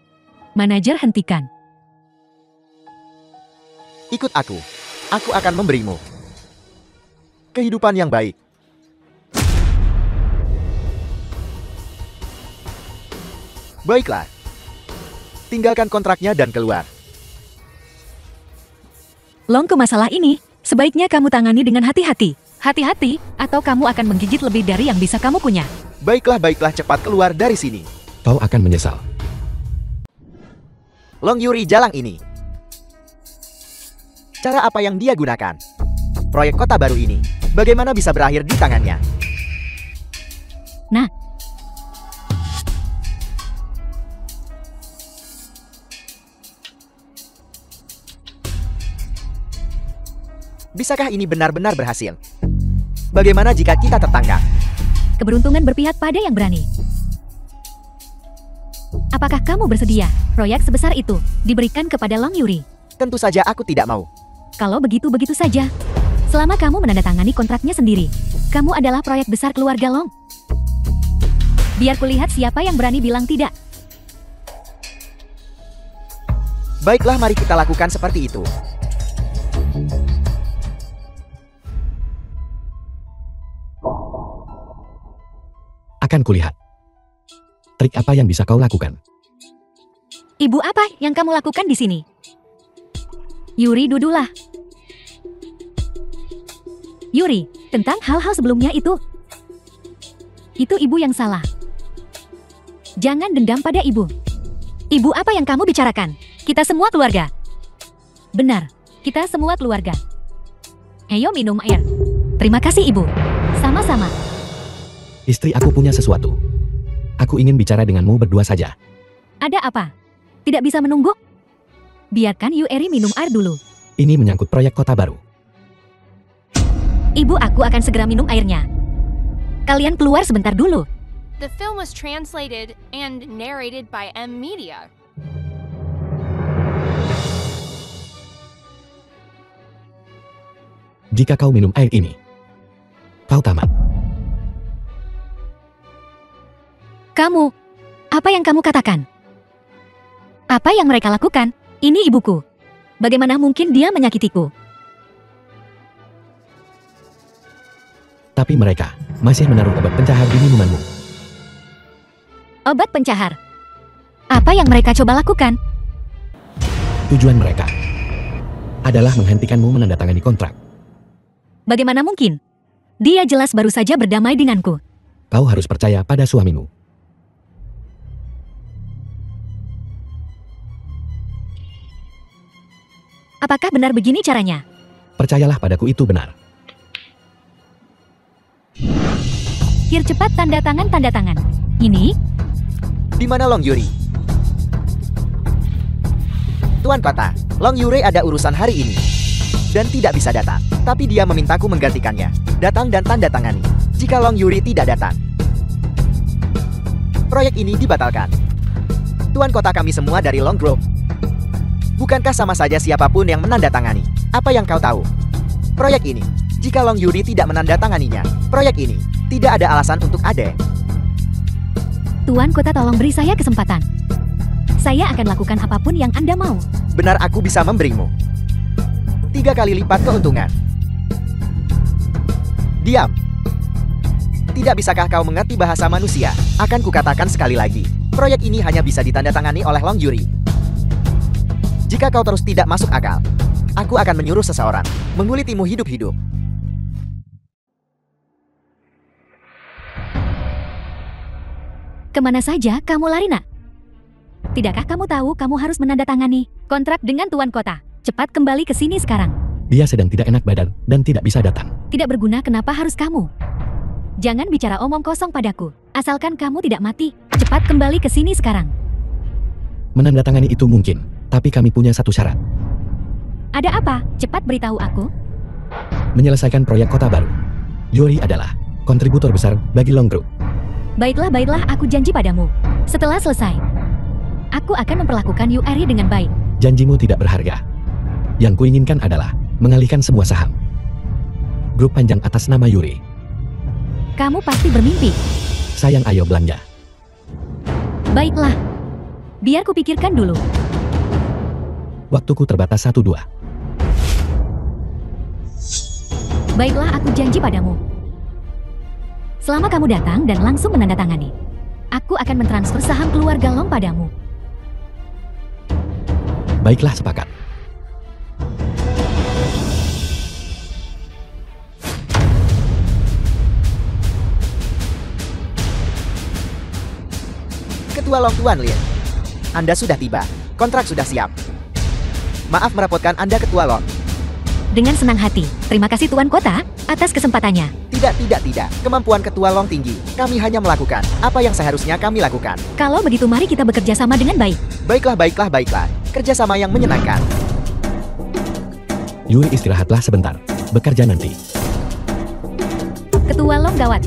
Manajer, hentikan. Ikut aku. Aku akan memberimu kehidupan yang baik. Baiklah. Tinggalkan kontraknya dan keluar. Long, ke masalah ini, sebaiknya kamu tangani dengan hati-hati. Hati-hati, atau kamu akan menggigit lebih dari yang bisa kamu punya. Baiklah, cepat keluar dari sini. Kau akan menyesal. Long Yuri jalang ini. Cara apa yang dia gunakan? Proyek kota baru ini, bagaimana bisa berakhir di tangannya? Nah, Bisakah ini benar-benar berhasil? Bagaimana jika kita tertangkap? keberuntungan berpihak pada yang berani. Apakah kamu bersedia proyek sebesar itu diberikan kepada Long Yuri? Tentu saja aku tidak mau. Kalau begitu-begitu saja. Selama kamu menandatangani kontraknya sendiri, kamu adalah proyek besar keluarga Long. Biar kulihat siapa yang berani bilang tidak. Baiklah, mari kita lakukan seperti itu. Akan kulihat. Trik apa yang bisa kau lakukan? Ibu, apa yang kamu lakukan di sini? Yuri, duduklah. Yuri, tentang hal-hal sebelumnya itu ibu yang salah. Jangan dendam pada ibu. Ibu, apa yang kamu bicarakan? Kita semua keluarga. Benar, kita semua keluarga. Ayo minum air. Terima kasih, Ibu. Sama-sama. Istri aku punya sesuatu. Aku ingin bicara denganmu berdua saja. Ada apa? Tidak bisa menunggu? Biarkan Yuri minum air dulu. Ini menyangkut proyek kota baru. Ibu, aku akan segera minum airnya. Kalian keluar sebentar dulu. The film was translated and narrated by M Media. Jika kau minum air ini, kau tamat. Kamu, apa yang kamu katakan? Apa yang mereka lakukan? Ini ibuku. Bagaimana mungkin dia menyakitiku? Tapi mereka masih menaruh obat pencahar di minumanmu. Obat pencahar? Apa yang mereka coba lakukan? Tujuan mereka adalah menghentikanmu menandatangani kontrak. Bagaimana mungkin? Dia jelas baru saja berdamai denganku. Kau harus percaya pada suamimu. Apakah benar begini caranya? Percayalah padaku, itu benar. Kir, cepat tanda tangan. Ini? Di mana Long Yuri? Tuan Kota, Long Yuri ada urusan hari ini dan tidak bisa datang. Tapi dia memintaku menggantikannya. Datang dan tanda tangani. Jika Long Yuri tidak datang, proyek ini dibatalkan. Tuan Kota, kami semua dari Long Grove. Bukankah sama saja siapapun yang menandatangani? Apa yang kau tahu? Proyek ini, jika Long Yuri tidak menandatanganinya, proyek ini tidak ada alasan untuk ada. Tuan Kota, tolong beri saya kesempatan. Saya akan lakukan apapun yang Anda mau. Benar, aku bisa memberimu 3 kali lipat keuntungan. Diam. Tidak bisakah kau mengerti bahasa manusia? Akan kukatakan sekali lagi, proyek ini hanya bisa ditandatangani oleh Long Yuri. Jika kau terus tidak masuk akal, aku akan menyuruh seseorang mengulitimu hidup-hidup. Kemana saja kamu lari, nak? Tidakkah kamu tahu kamu harus menandatangani kontrak dengan Tuan Kota? Cepat kembali ke sini sekarang. Dia sedang tidak enak badan dan tidak bisa datang. Tidak berguna, kenapa harus kamu? Jangan bicara omong kosong padaku. Asalkan kamu tidak mati, cepat kembali ke sini sekarang. Menandatangani itu mungkin, tapi kami punya satu syarat. Ada apa? Cepat beritahu aku. Menyelesaikan proyek kota baru. Yuri adalah kontributor besar bagi Long Grove. Baiklah, aku janji padamu. Setelah selesai, aku akan memperlakukan Yuri dengan baik. Janjimu tidak berharga. Yang kuinginkan adalah mengalihkan semua saham grup panjang atas nama Yuri. Kamu pasti bermimpi. Sayang, ayo belanja. Baiklah. Biar kupikirkan dulu. Waktuku terbatas 1-2. Baiklah, aku janji padamu. Selama kamu datang dan langsung menandatangani, aku akan mentransfer saham keluarga Long padamu. Baiklah, sepakat. Ketua Long, Tuan Lin, Anda sudah tiba. Kontrak sudah siap. Maaf merepotkan Anda, Ketua Long. Dengan senang hati. Terima kasih Tuan Kota atas kesempatannya. Tidak. Kemampuan Ketua Long tinggi. Kami hanya melakukan apa yang seharusnya kami lakukan. Kalau begitu, mari kita bekerja sama dengan baik. Baiklah. Kerjasama yang menyenangkan. Yuri, istirahatlah sebentar. Bekerja nanti. Ketua Long, gawat.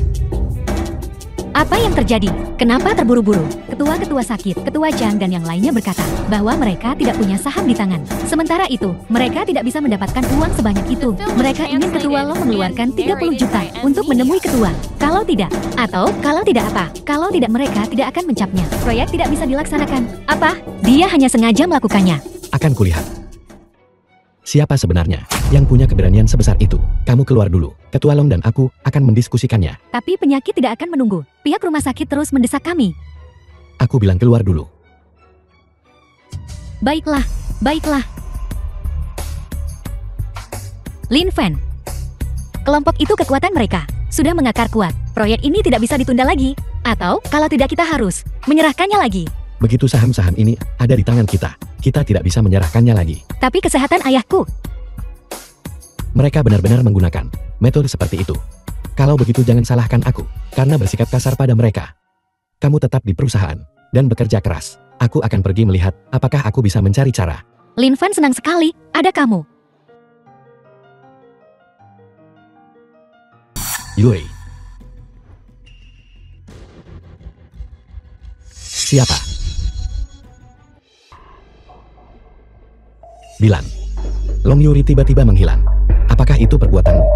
Apa yang terjadi? Kenapa terburu-buru? Ketua-ketua sakit, Ketua Jang dan yang lainnya berkata bahwa mereka tidak punya saham di tangan. Sementara itu, mereka tidak bisa mendapatkan uang sebanyak itu. Mereka ingin Ketua Long mengeluarkan 30 juta untuk menemui Ketua. Kalau tidak, atau kalau tidak apa? Kalau tidak mereka tidak akan mencapnya. Proyek tidak bisa dilaksanakan. Apa? Dia hanya sengaja melakukannya. Akan kulihat. Siapa sebenarnya yang punya keberanian sebesar itu? Kamu keluar dulu. Ketua Long dan aku akan mendiskusikannya. Tapi penyakit tidak akan menunggu. Pihak rumah sakit terus mendesak kami. Aku bilang keluar dulu. Baiklah, baiklah. Lin Fan. Kelompok itu kekuatan mereka sudah mengakar kuat. Proyek ini tidak bisa ditunda lagi. Atau, kalau tidak kita harus menyerahkannya lagi. Begitu saham-saham ini ada di tangan kita, kita tidak bisa menyerahkannya lagi. Tapi kesehatan ayahku. Mereka benar-benar menggunakan metode seperti itu. Kalau begitu jangan salahkan aku, karena bersikap kasar pada mereka. Kamu tetap di perusahaan, dan bekerja keras. Aku akan pergi melihat apakah aku bisa mencari cara. Lin Fan senang sekali, ada kamu. Yuri. Siapa? Bilang. Long Yuri tiba-tiba menghilang. Apakah itu perbuatanmu?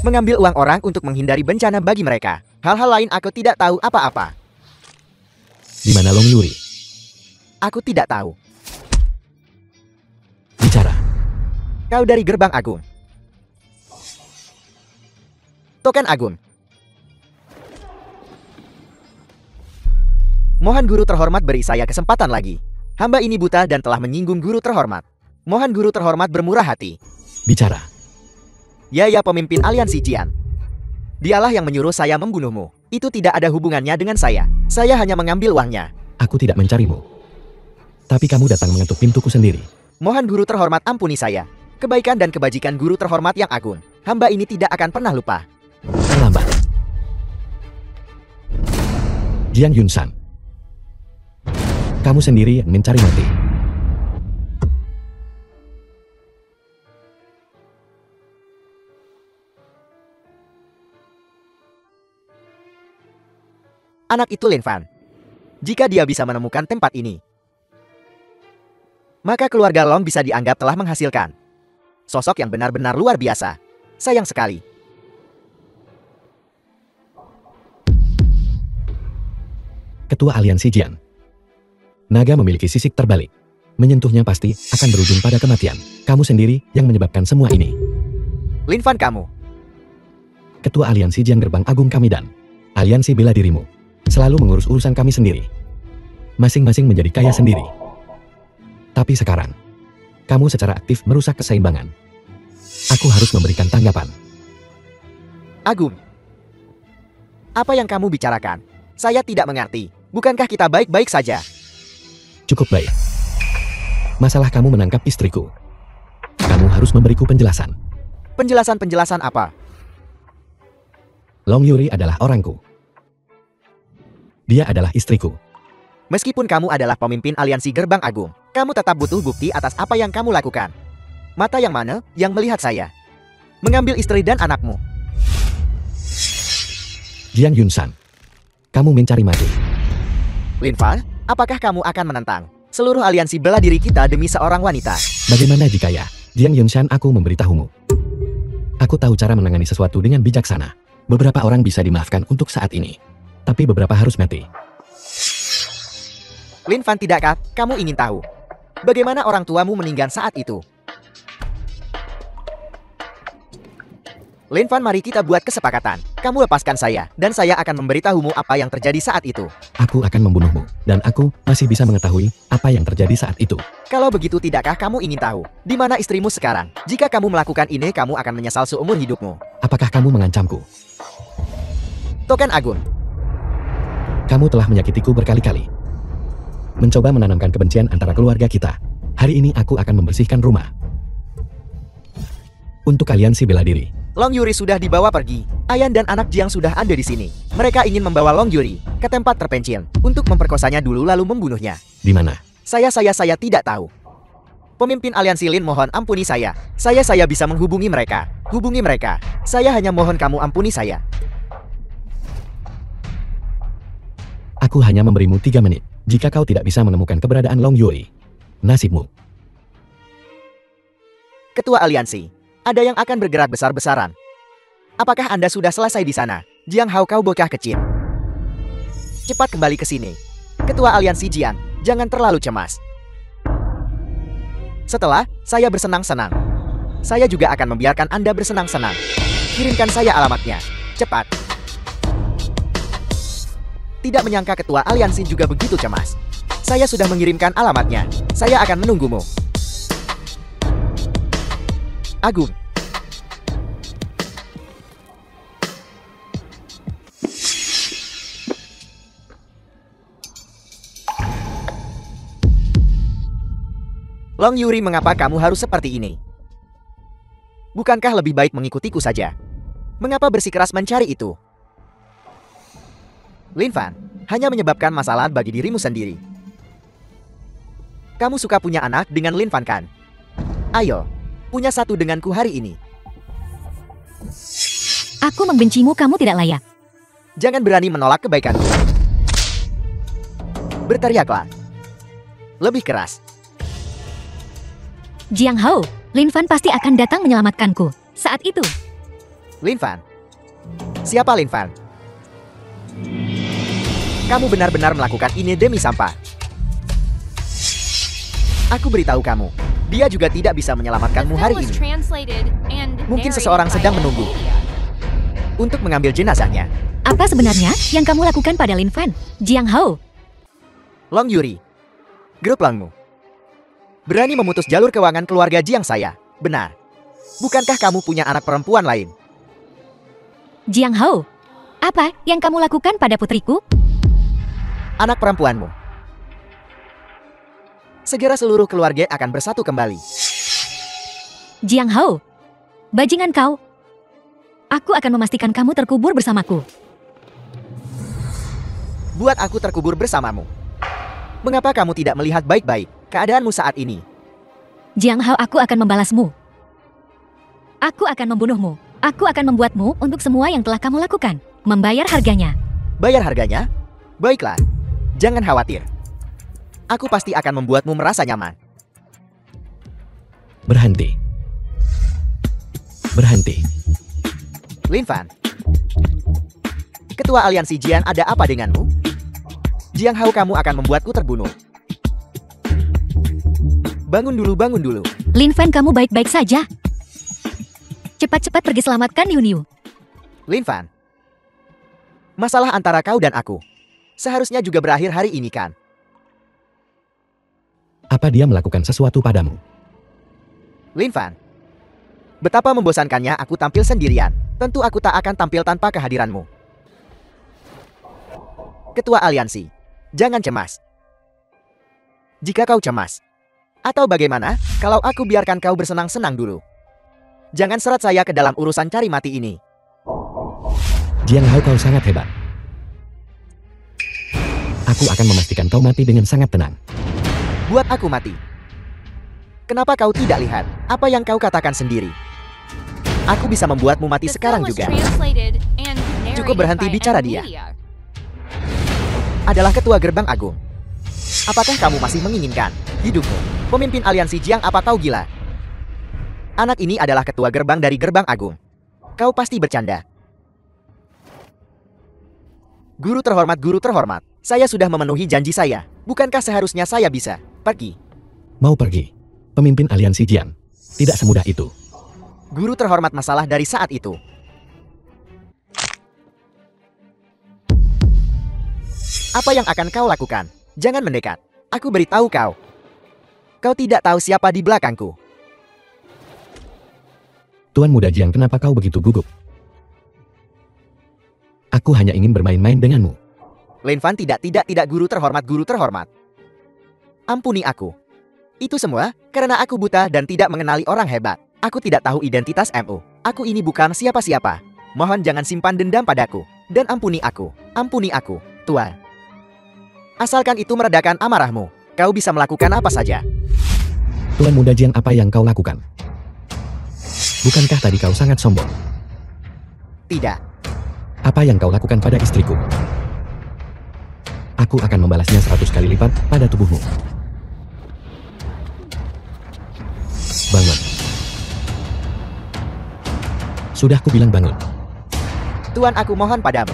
Mengambil uang orang untuk menghindari bencana bagi mereka. Hal-hal lain aku tidak tahu apa-apa. Di mana Long Yuri? Aku tidak tahu. Bicara. Kau dari Gerbang Agung. Token Agung. Mohon guru terhormat beri saya kesempatan lagi. Hamba ini buta dan telah menyinggung guru terhormat. Mohon guru terhormat bermurah hati. Bicara. Ya pemimpin aliansi Jian. Dialah yang menyuruh saya membunuhmu. Itu tidak ada hubungannya dengan saya. Saya hanya mengambil uangnya. Aku tidak mencarimu. Tapi kamu datang mengetuk pintuku sendiri. Mohon guru terhormat ampuni saya. Kebaikan dan kebajikan guru terhormat yang agung. Hamba ini tidak akan pernah lupa. Terlambat. Jiang Yunsan. Kamu sendiri yang mencari mati. Anak itu Lin Fan. Jika dia bisa menemukan tempat ini, maka keluarga Long bisa dianggap telah menghasilkan sosok yang benar-benar luar biasa. Sayang sekali. Ketua aliansi Jian. Naga memiliki sisik terbalik. Menyentuhnya pasti akan berujung pada kematian. Kamu sendiri yang menyebabkan semua ini. Lin Fan kamu. Ketua aliansi Jian Gerbang Agung kami dan aliansi bela dirimu. Selalu mengurus urusan kami sendiri. Masing-masing menjadi kaya sendiri. Tapi sekarang, kamu secara aktif merusak keseimbangan. Aku harus memberikan tanggapan. Agung. Apa yang kamu bicarakan? Saya tidak mengerti. Bukankah kita baik-baik saja? Cukup baik. Masalah kamu menangkap istriku. Kamu harus memberiku penjelasan. Penjelasan apa? Long Yuri adalah orangku. Dia adalah istriku. Meskipun kamu adalah pemimpin aliansi Gerbang Agung, kamu tetap butuh bukti atas apa yang kamu lakukan. Mata yang mana yang melihat saya? Mengambil istri dan anakmu. Jiang Yunsan. Kamu mencari mati. Lin Fan, apakah kamu akan menentang seluruh aliansi bela diri kita demi seorang wanita? Bagaimana jika ya, Jiang Yunsan, aku memberitahumu. Aku tahu cara menangani sesuatu dengan bijaksana. Beberapa orang bisa dimaafkan untuk saat ini. Tapi beberapa harus mati. Lin Fan, tidakkah kamu ingin tahu bagaimana orang tuamu meninggal saat itu? Lin Fan, mari kita buat kesepakatan. Kamu lepaskan saya, dan saya akan memberitahumu apa yang terjadi saat itu. Aku akan membunuhmu, dan aku masih bisa mengetahui apa yang terjadi saat itu. Kalau begitu, tidakkah kamu ingin tahu di mana istrimu sekarang? Jika kamu melakukan ini, kamu akan menyesal seumur hidupmu. Apakah kamu mengancamku? Token Agung. Kamu telah menyakitiku berkali-kali. Mencoba menanamkan kebencian antara keluarga kita. Hari ini aku akan membersihkan rumah. Untuk aliansi bela diri. Long Yuri sudah dibawa pergi. Ayan dan anak Jiang sudah ada di sini. Mereka ingin membawa Long Yuri ke tempat terpencil untuk memperkosanya dulu lalu membunuhnya. Di mana? Saya tidak tahu. Pemimpin aliansi Lin, mohon ampuni saya. Saya bisa menghubungi mereka. Hubungi mereka. Saya hanya mohon kamu ampuni saya. Aku hanya memberimu 3 menit. Jika kau tidak bisa menemukan keberadaan Long Yuri, nasibmu. Ketua Aliansi, ada yang akan bergerak besar-besaran. Apakah Anda sudah selesai di sana? Jiang Hao, kau bocah kecil. Cepat kembali ke sini. Ketua Aliansi Jiang, jangan terlalu cemas. Setelah saya bersenang-senang, saya juga akan membiarkan Anda bersenang-senang. Kirimkan saya alamatnya. Cepat. Tidak menyangka Ketua Aliansi juga begitu cemas. Saya sudah mengirimkan alamatnya. Saya akan menunggumu. Agung. Long Yuri, mengapa kamu harus seperti ini? Bukankah lebih baik mengikutiku saja? Mengapa bersikeras mencari itu? Lin Fan, hanya menyebabkan masalah bagi dirimu sendiri. Kamu suka punya anak dengan Lin Fan kan? Ayo, punya satu denganku hari ini. Aku membencimu, kamu tidak layak. Jangan berani menolak kebaikanku. Berteriaklah. Lebih keras. Jiang Hao, Lin Fan pasti akan datang menyelamatkanku. Saat itu. Lin Fan. Siapa Lin Fan? Kamu benar-benar melakukan ini demi sampah. Aku beritahu kamu, dia juga tidak bisa menyelamatkanmu hari ini. Mungkin seseorang sedang menunggu untuk mengambil jenazahnya. Apa sebenarnya yang kamu lakukan pada Lin Fan, Jiang Hao? Long Yuri, grup Longmu berani memutus jalur keuangan keluarga Jiang saya. Benar. Bukankah kamu punya anak perempuan lain? Jiang Hao, apa yang kamu lakukan pada putriku? Anak perempuanmu. Segera seluruh keluarga akan bersatu kembali. Jiang Hao, bajingan kau. Aku akan memastikan kamu terkubur bersamaku. Buat aku terkubur bersamamu. Mengapa kamu tidak melihat baik-baik keadaanmu saat ini? Jiang Hao, aku akan membalasmu. Aku akan membunuhmu. Aku akan membuatmu untuk semua yang telah kamu lakukan. Membayar harganya. Bayar harganya? Baiklah. Jangan khawatir. Aku pasti akan membuatmu merasa nyaman. Berhenti. Berhenti. Lin Fan. Ketua Aliansi Jian, ada apa denganmu? Jiang Hao, kamu akan membuatku terbunuh. Bangun dulu, bangun dulu. Lin Fan, kamu baik-baik saja? Cepat-cepat pergi selamatkan Liu Niu. Lin Fan. Masalah antara kau dan aku seharusnya juga berakhir hari ini kan? Apa dia melakukan sesuatu padamu? Lin Fan. Betapa membosankannya aku tampil sendirian. Tentu aku tak akan tampil tanpa kehadiranmu. Ketua Aliansi, jangan cemas. Jika kau cemas, atau bagaimana kalau aku biarkan kau bersenang-senang dulu? Jangan seret saya ke dalam urusan cari mati ini. Jiang Hao, kau sangat hebat. Aku akan memastikan kau mati dengan sangat tenang. Buat aku mati. Kenapa kau tidak lihat apa yang kau katakan sendiri? Aku bisa membuatmu mati sekarang juga. Cukup berhenti bicara dia. Adalah Ketua Gerbang Agung. Apakah kamu masih menginginkan hidupmu? Pemimpin Aliansi Jiang, apa kau gila? Anak ini adalah Ketua Gerbang dari Gerbang Agung. Kau pasti bercanda. Guru terhormat, saya sudah memenuhi janji saya. Bukankah seharusnya saya bisa pergi? Mau pergi? Pemimpin Aliansi Jian. Tidak semudah itu. Guru terhormat, masalah dari saat itu. Apa yang akan kau lakukan? Jangan mendekat. Aku beritahu kau. Kau tidak tahu siapa di belakangku. Tuan Muda Jiang, kenapa kau begitu gugup? Aku hanya ingin bermain-main denganmu. Lin Fan, tidak, guru terhormat. Ampuni aku. Itu semua karena aku buta dan tidak mengenali orang hebat. Aku tidak tahu identitas MU. Aku ini bukan siapa-siapa. Mohon jangan simpan dendam padaku. Dan ampuni aku, Tuan. Asalkan itu meredakan amarahmu, kau bisa melakukan apa saja. Tuan Muda Jiang, apa yang kau lakukan? Bukankah tadi kau sangat sombong? Tidak. Apa yang kau lakukan pada istriku? Aku akan membalasnya 100 kali lipat pada tubuhmu. Bangun. Sudah kubilang bangun. Tuan, aku mohon padamu.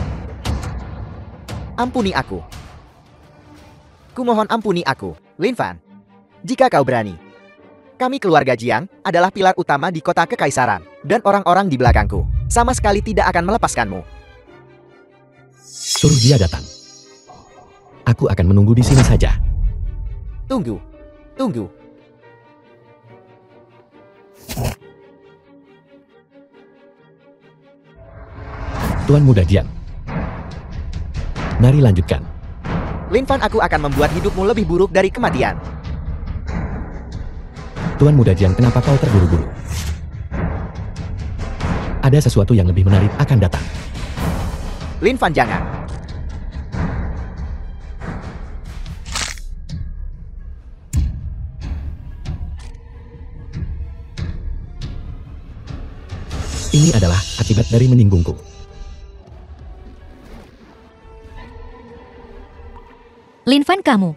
Ampuni aku. Kumohon ampuni aku, Lin Fan. Jika kau berani. Kami keluarga Jiang adalah pilar utama di kota kekaisaran. Dan orang-orang di belakangku sama sekali tidak akan melepaskanmu. Suruh dia datang. Aku akan menunggu di sini saja. Tunggu. Tunggu. Tuan Muda Jiang. Mari lanjutkan. Lin Fan, aku akan membuat hidupmu lebih buruk dari kematian. Tuan Muda Jiang, kenapa kau terburu-buru? Ada sesuatu yang lebih menarik akan datang. Lin Fan, jangan. Ini adalah akibat dari menyinggungku. Lin Fan, kamu.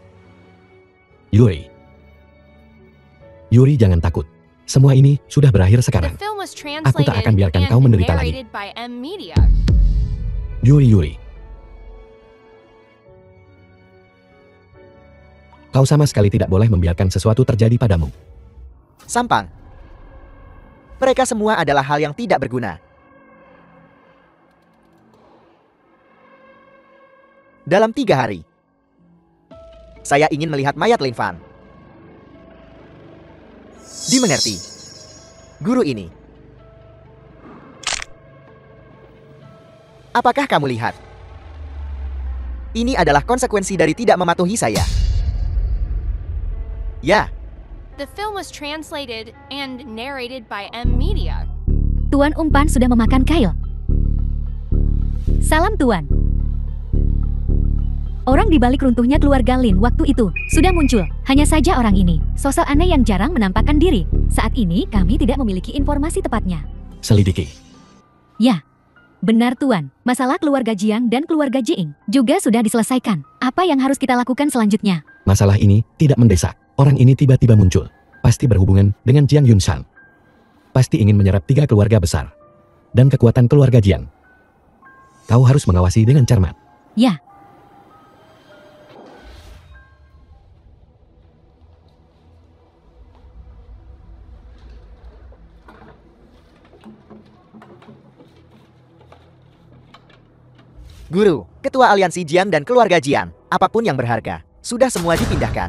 Yuri. Yuri, jangan takut. Semua ini sudah berakhir The sekarang. film was Aku tak akan translated biarkan and kau menderita lagi. narrated by M Media. Yuri. Kau sama sekali tidak boleh membiarkan sesuatu terjadi padamu. Sampang. Mereka semua adalah hal yang tidak berguna. Dalam 3 hari, saya ingin melihat mayat Lin Fan. Dimengerti, guru ini. Apakah kamu lihat? Ini adalah konsekuensi dari tidak mematuhi saya. Ya, The film was translated and narrated by M Media. Tuan Umpan sudah memakan Kyle. Salam Tuan. Orang di balik runtuhnya keluarga Lin waktu itu sudah muncul. Hanya saja orang ini, sosok aneh yang jarang menampakkan diri. Saat ini kami tidak memiliki informasi tepatnya. Selidiki. Ya, benar Tuan. Masalah keluarga Jiang dan keluarga Jiing juga sudah diselesaikan. Apa yang harus kita lakukan selanjutnya? Masalah ini tidak mendesak. Orang ini tiba-tiba muncul. Pasti berhubungan dengan Jiang Yunshan. Pasti ingin menyerap 3 keluarga besar. Dan kekuatan keluarga Jiang. Kau harus mengawasi dengan cermat. Ya. guru, ketua aliansi Jiang dan keluarga Jiang, apapun yang berharga, sudah semua dipindahkan.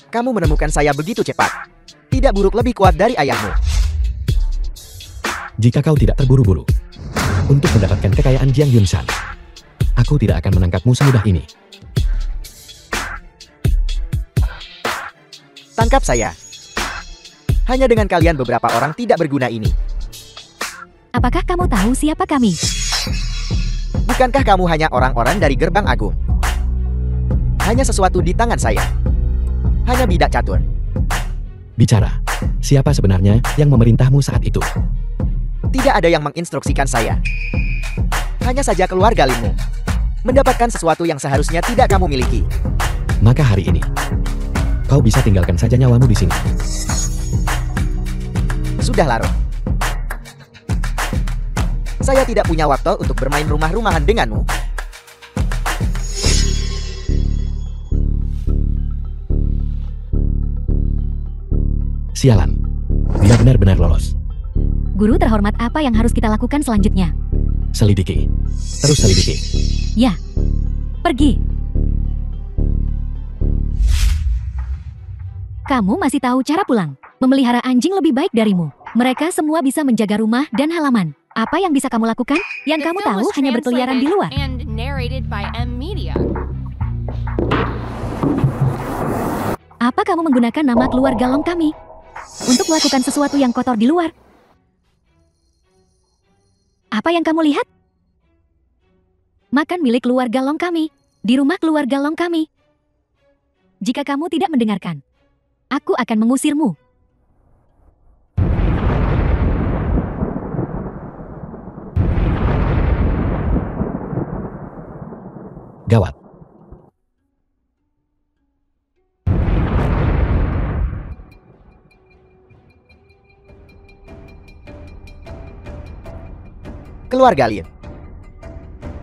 Kamu menemukan saya begitu cepat. Tidak buruk lebih kuat dari ayahmu. Jika kau tidak terburu-buru untuk mendapatkan kekayaan Jiang Yunshan, aku tidak akan menangkapmu semudah ini. Tangkap saya. Hanya dengan kalian beberapa orang tidak berguna ini. Apakah kamu tahu siapa kami? Bukankah kamu hanya orang-orang dari Gerbang Agung? Hanya sesuatu di tangan saya. Hanya bidak catur. Bicara, siapa sebenarnya yang memerintahmu saat itu? Tidak ada yang menginstruksikan saya. Hanya saja keluarga Linmu mendapatkan sesuatu yang seharusnya tidak kamu miliki. Maka hari ini, kau bisa tinggalkan saja nyawamu di sini. Sudah larut. Saya tidak punya waktu untuk bermain rumah-rumahan denganmu. Sialan, dia benar-benar lolos. Guru terhormat, apa yang harus kita lakukan selanjutnya? Selidiki, terus selidiki. Ya, pergi. Kamu masih tahu cara pulang. Memelihara anjing lebih baik darimu. Mereka semua bisa menjaga rumah dan halaman. Apa yang bisa kamu lakukan? Yang The kamu film tahu was hanya berkeliaran di luar. translated and narrated by M Media. Apa kamu menggunakan nama keluarga Long kami untuk melakukan sesuatu yang kotor di luar? Apa yang kamu lihat? Makan milik keluarga Long kami, di rumah keluarga Long kami. Jika kamu tidak mendengarkan, aku akan mengusirmu. Gawat. Keluarga Lin.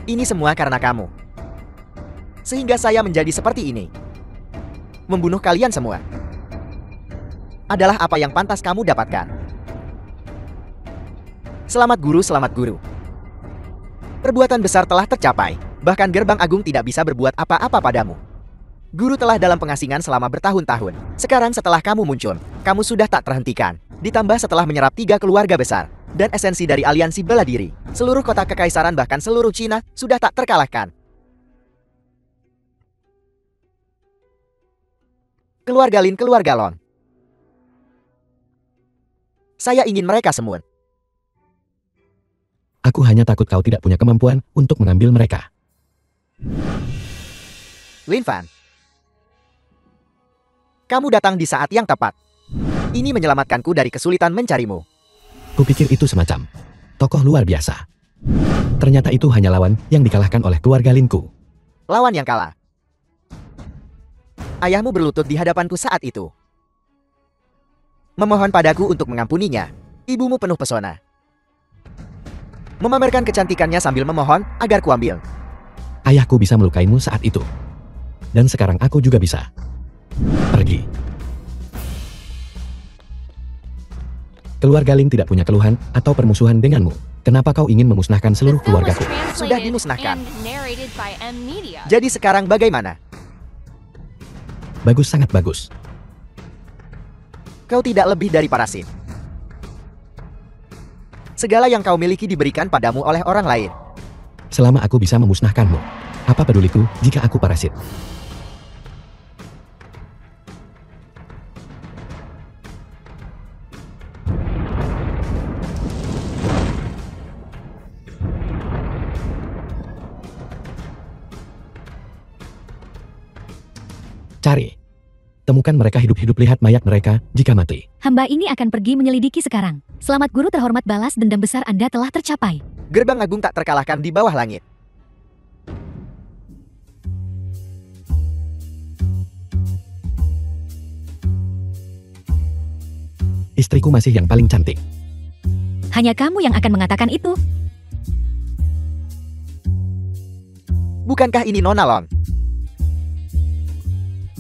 Ini semua karena kamu. Sehingga saya menjadi seperti ini. Membunuh kalian semua adalah apa yang pantas kamu dapatkan. Selamat guru, selamat guru. Perbuatan besar telah tercapai. Bahkan gerbang agung tidak bisa berbuat apa-apa padamu. Guru telah dalam pengasingan selama bertahun-tahun. Sekarang setelah kamu muncul, kamu sudah tak terhentikan. Ditambah setelah menyerap 3 keluarga besar dan esensi dari aliansi bela diri, seluruh kota kekaisaran bahkan seluruh Cina sudah tak terkalahkan. Keluarga Lin, keluarga Long. Saya ingin mereka semua. Aku hanya takut kau tidak punya kemampuan untuk mengambil mereka. Lin Fan, kamu datang di saat yang tepat. Ini menyelamatkanku dari kesulitan mencarimu. Kupikir itu semacam tokoh luar biasa. Ternyata itu hanya lawan yang dikalahkan oleh keluarga Linku. Lawan yang kalah. Ayahmu berlutut di hadapanku saat itu. Memohon padaku untuk mengampuninya. Ibumu penuh pesona. Memamerkan kecantikannya sambil memohon agar kuambil. Ayahku bisa melukaimu saat itu. Dan sekarang aku juga bisa. Pergi. Keluarga Ling tidak punya keluhan atau permusuhan denganmu. Kenapa kau ingin memusnahkan The seluruh film was keluargaku? Sudah translated dimusnahkan. and narrated by M Media. Jadi sekarang bagaimana? Bagus, sangat bagus. Kau tidak lebih dari parasit. Segala yang kau miliki diberikan padamu oleh orang lain. Selama aku bisa memusnahkanmu, apa peduliku jika aku parasit? Cari. Temukan mereka hidup-hidup, lihat mayat mereka jika mati. Hamba ini akan pergi menyelidiki sekarang. Selamat guru terhormat, balas dendam besar Anda telah tercapai. Gerbang agung tak terkalahkan di bawah langit. Istriku masih yang paling cantik. Hanya kamu yang akan mengatakan itu. Bukankah ini Nona Long?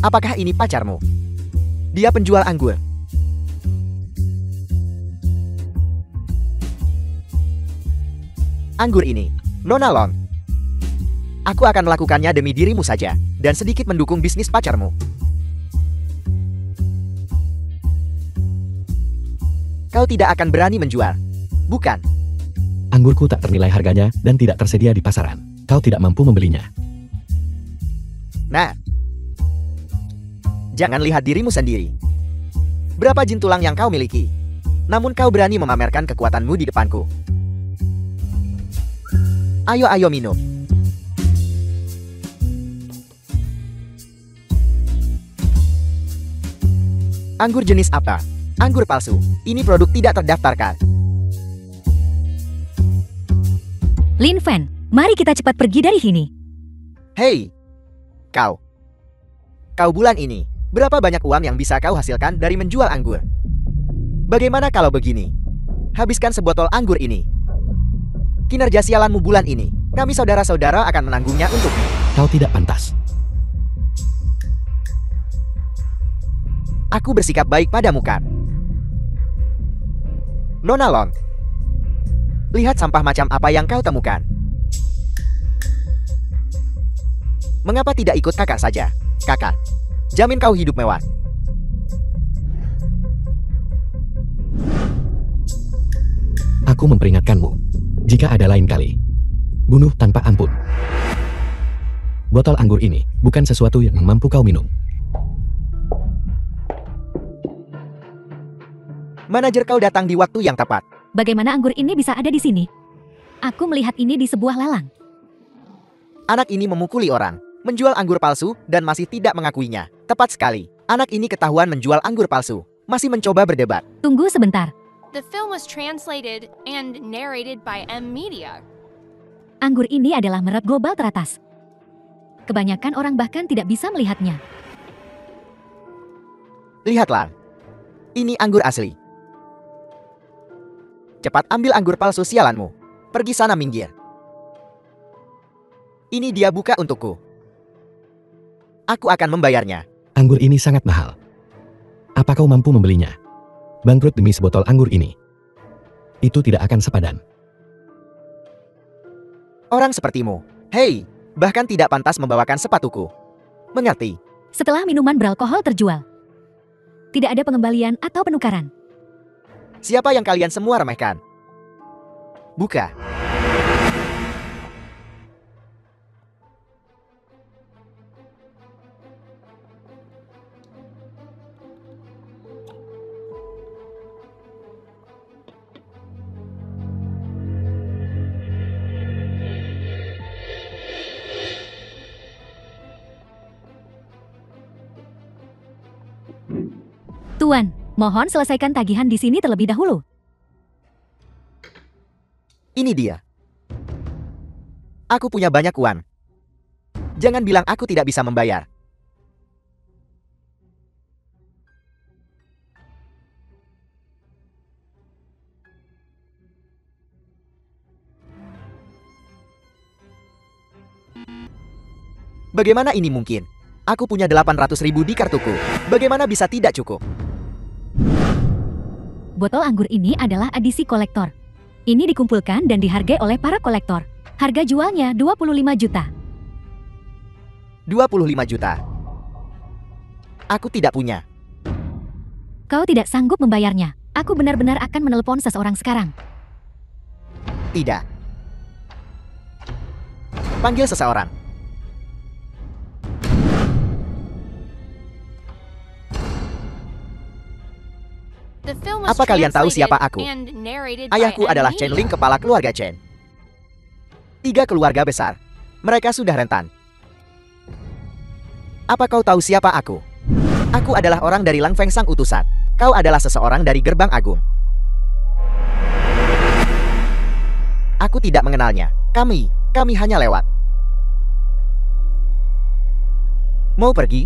Apakah ini pacarmu? Dia penjual anggur. Anggur ini, Nona Long. Aku akan melakukannya demi dirimu saja, dan sedikit mendukung bisnis pacarmu. Kau tidak akan berani menjual, bukan? Anggurku tak ternilai harganya dan tidak tersedia di pasaran. Kau tidak mampu membelinya. Nah, jangan lihat dirimu sendiri. Berapa jin tulang yang kau miliki? Namun kau berani memamerkan kekuatanmu di depanku. Ayo, ayo minum. Anggur jenis apa? Anggur palsu. Ini produk tidak terdaftarkan. Lin Fan, mari kita cepat pergi dari sini. Hei, kau. Kau bulan ini, berapa banyak uang yang bisa kau hasilkan dari menjual anggur? Bagaimana kalau begini? Habiskan sebotol anggur ini. Kinerja sialanmu bulan ini, kami saudara-saudara akan menanggungnya untukmu. Kau tidak pantas. Aku bersikap baik padamu kan? Nona Long, lihat sampah macam apa yang kau temukan. Mengapa tidak ikut kakak saja? Kakak, jamin kau hidup mewah. Aku memperingatkanmu. Jika ada lain kali, bunuh tanpa ampun. Botol anggur ini bukan sesuatu yang mampu kau minum. Manajer kau datang di waktu yang tepat. Bagaimana anggur ini bisa ada di sini? Aku melihat ini di sebuah lalang. Anak ini memukuli orang, menjual anggur palsu, dan masih tidak mengakuinya. Tepat sekali. Anak ini ketahuan menjual anggur palsu. Masih mencoba berdebat. Tunggu sebentar. The film was translated and narrated by M Media. Anggur ini adalah merek global teratas. Kebanyakan orang bahkan tidak bisa melihatnya. Lihatlah. Ini anggur asli. Cepat ambil anggur palsu sialanmu. Pergi sana minggir. Ini dia buka untukku. Aku akan membayarnya. Anggur ini sangat mahal. Apa kau mampu membelinya? Bangkrut demi sebotol anggur ini. Itu tidak akan sepadan. Orang sepertimu, hei, bahkan tidak pantas membawakan sepatuku. Mengerti? Setelah minuman beralkohol terjual, tidak ada pengembalian atau penukaran. Siapa yang kalian semua remehkan? Buka. Tuan, mohon selesaikan tagihan di sini terlebih dahulu. Ini dia. Aku punya banyak uang. Jangan bilang aku tidak bisa membayar. Bagaimana ini mungkin? Aku punya 800.000 di kartuku. Bagaimana bisa tidak cukup? Botol anggur ini adalah edisi kolektor. Ini dikumpulkan dan dihargai oleh para kolektor. Harga jualnya 25 juta. 25 juta. Aku tidak punya. Kau tidak sanggup membayarnya. Aku benar-benar akan menelepon seseorang sekarang. Tidak. Panggil seseorang. The film was Apa kalian tahu translated siapa aku? and narrated by Ayahku M. adalah Media. Chen Ling, kepala keluarga Chen. 3 keluarga besar. Mereka sudah rentan. Apa kau tahu siapa aku? Aku adalah orang dari Lang Feng Sang utusan. Kau adalah seseorang dari Gerbang Agung. Aku tidak mengenalnya. Kami hanya lewat. Mau pergi?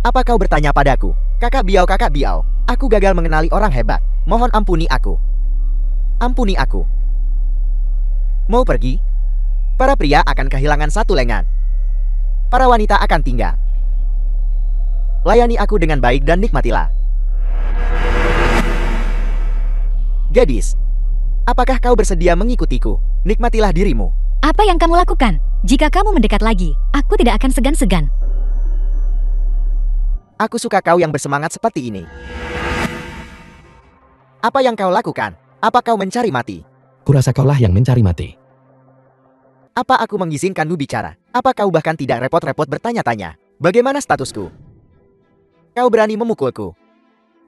Apa kau bertanya padaku? Kakak Biao, aku gagal mengenali orang hebat. Mohon ampuni aku. Ampuni aku. Mau pergi? Para pria akan kehilangan satu lengan. Para wanita akan tinggal. Layani aku dengan baik dan nikmatilah. Gadis, apakah kau bersedia mengikutiku? Nikmatilah dirimu. Apa yang kamu lakukan? Jika kamu mendekat lagi, aku tidak akan segan-segan. Aku suka kau yang bersemangat seperti ini. Apa yang kau lakukan? Apa kau mencari mati? Kurasa kaulah yang mencari mati. Apa aku mengizinkanmu bicara? Apa kau bahkan tidak repot-repot bertanya-tanya? Bagaimana statusku? Kau berani memukulku?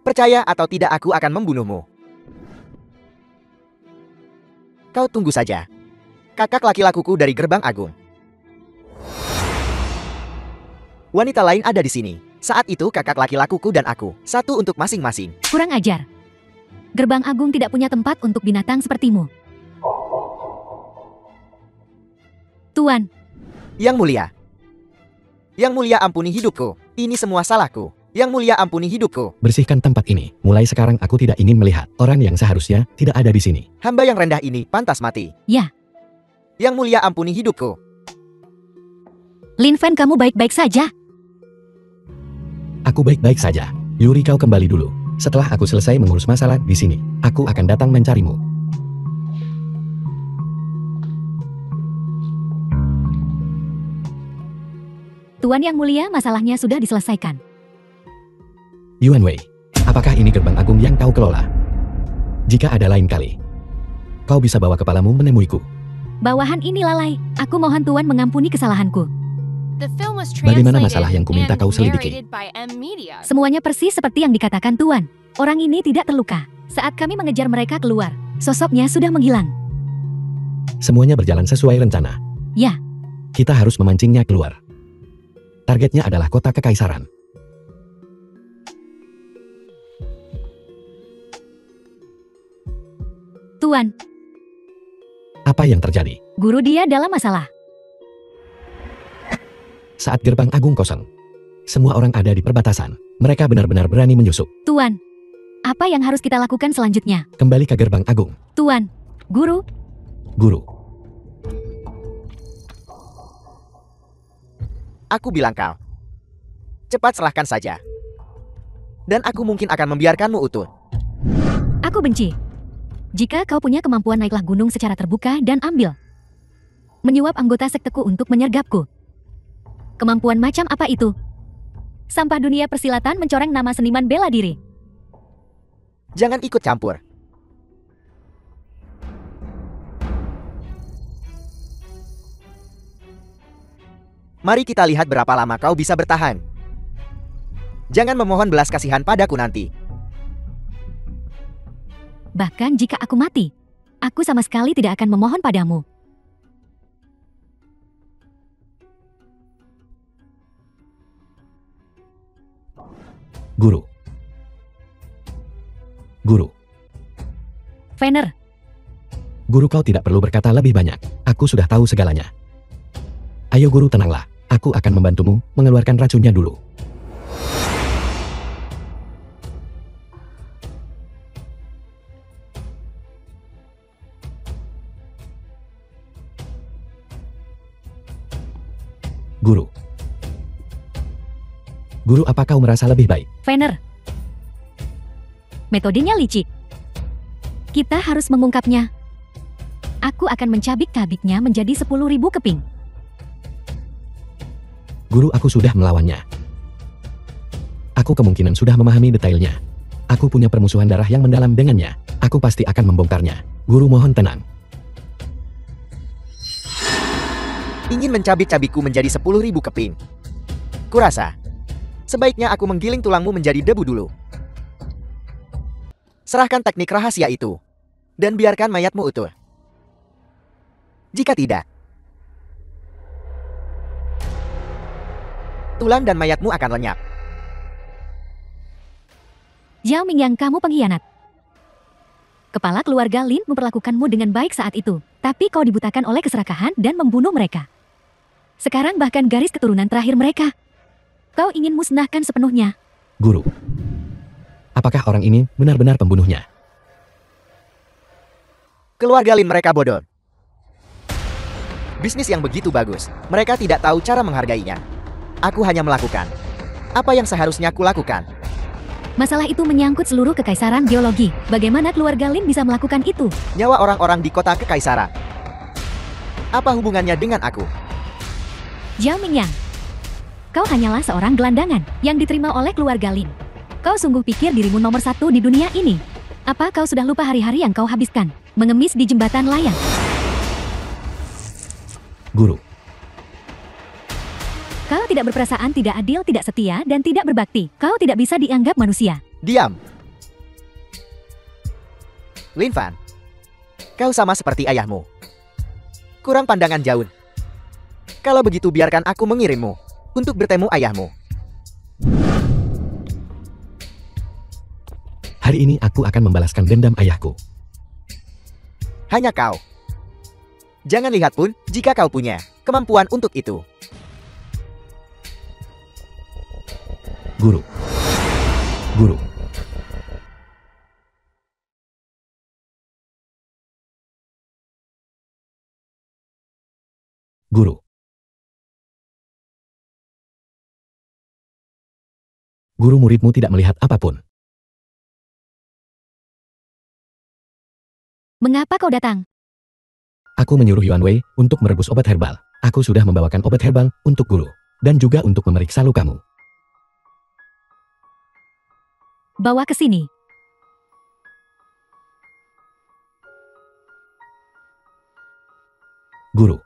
Percaya atau tidak, aku akan membunuhmu. Kau tunggu saja. Kakak laki-lakuku dari Gerbang Agung. Wanita lain ada di sini. Saat itu kakak laki-lakuku dan aku, satu untuk masing-masing. Kurang ajar. Gerbang Agung tidak punya tempat untuk binatang sepertimu. Tuan, Yang mulia ampuni hidupku. Ini semua salahku. Yang mulia ampuni hidupku. Bersihkan tempat ini. Mulai sekarang aku tidak ingin melihat orang yang seharusnya tidak ada di sini. Hamba yang rendah ini pantas mati. Ya. Yang mulia ampuni hidupku. Lin Fan, kamu baik-baik saja? Aku baik-baik saja. Yuri, kau kembali dulu. Setelah aku selesai mengurus masalah di sini, aku akan datang mencarimu. Tuan Yang Mulia, masalahnya sudah diselesaikan. Yuan Wei, apakah ini Gerbang Agung yang kau kelola? Jika ada lain kali, kau bisa bawa kepalamu menemuiku. Bawahan ini lalai. Aku mohon Tuan mengampuni kesalahanku. The film was Bagaimana translated masalah yang kuminta and kau selidiki? narrated by M. Media. Semuanya persis seperti yang dikatakan Tuan. Orang ini tidak terluka. Saat kami mengejar mereka keluar, sosoknya sudah menghilang. Semuanya berjalan sesuai rencana. Ya. Kita harus memancingnya keluar. Targetnya adalah kota kekaisaran. Tuan, Apa yang terjadi? guru dia dalam masalah. Saat gerbang agung kosong, semua orang ada di perbatasan. Mereka benar-benar berani menyusup. Tuan, apa yang harus kita lakukan selanjutnya? Kembali ke gerbang agung. Tuan, Guru, Guru, Aku bilang kau. Cepat serahkan saja. Dan aku mungkin akan membiarkanmu utuh. aku benci. Jika kau punya kemampuan naiklah gunung secara terbuka dan ambil. Menyuap anggota sekteku untuk menyergapku. Kemampuan macam apa itu? Sampah dunia persilatan mencoreng nama seniman bela diri. Jangan ikut campur. Mari kita lihat berapa lama kau bisa bertahan. Jangan memohon belas kasihan padaku nanti. Bahkan jika aku mati, aku sama sekali tidak akan memohon padamu. Guru. Guru, Vener, Guru kau tidak perlu berkata lebih banyak. Aku sudah tahu segalanya. Ayo Guru, tenanglah. Aku akan membantumu mengeluarkan racunnya dulu. Guru. Guru, apa kau merasa lebih baik? Vener. Metodenya licik. Kita harus mengungkapnya. Aku akan mencabik-cabiknya menjadi 10.000 keping. Guru, aku sudah melawannya. Aku kemungkinan sudah memahami detailnya. Aku punya permusuhan darah yang mendalam dengannya. Aku pasti akan membongkarnya. Guru, mohon tenang. Ingin mencabik-cabikku menjadi 10.000 keping. Kurasa, sebaiknya aku menggiling tulangmu menjadi debu dulu. Serahkan teknik rahasia itu, dan biarkan mayatmu utuh. Jika tidak, tulang dan mayatmu akan lenyap. Zhao Mingyang, kamu pengkhianat. Kepala keluarga Lin memperlakukanmu dengan baik saat itu, tapi kau dibutakan oleh keserakahan dan membunuh mereka. Sekarang bahkan garis keturunan terakhir mereka. Kau ingin musnahkan sepenuhnya. Guru, apakah orang ini benar-benar pembunuhnya? Keluarga Lin mereka bodoh. Bisnis yang begitu bagus, mereka tidak tahu cara menghargainya. Aku hanya melakukan apa yang seharusnya kulakukan. Masalah itu menyangkut seluruh kekaisaran geologi. Bagaimana keluarga Lin bisa melakukan itu? Nyawa orang-orang di kota kekaisaran. Apa hubungannya dengan aku? Zhao Mingyang, kau hanyalah seorang gelandangan yang diterima oleh keluarga Lin. Kau sungguh pikir dirimu nomor 1 di dunia ini? Apa kau sudah lupa hari-hari yang kau habiskan mengemis di jembatan layang? Guru, Kau tidak berperasaan, tidak adil, tidak setia, dan tidak berbakti. Kau tidak bisa dianggap manusia. Diam. Lin Fan, kau sama seperti ayahmu. Kurang pandangan jauh. Kalau begitu biarkan aku mengirimmu untuk bertemu ayahmu. hari ini aku akan membalaskan dendam ayahku. Hanya kau. Jangan lihat pun jika kau punya kemampuan untuk itu. Guru. Guru. Guru. Guru, muridmu tidak melihat apapun. Mengapa kau datang? Aku menyuruh Yuan Wei untuk merebus obat herbal. Aku sudah membawakan obat herbal untuk guru. Dan juga untuk memeriksa lukamu. Bawa ke sini. Guru.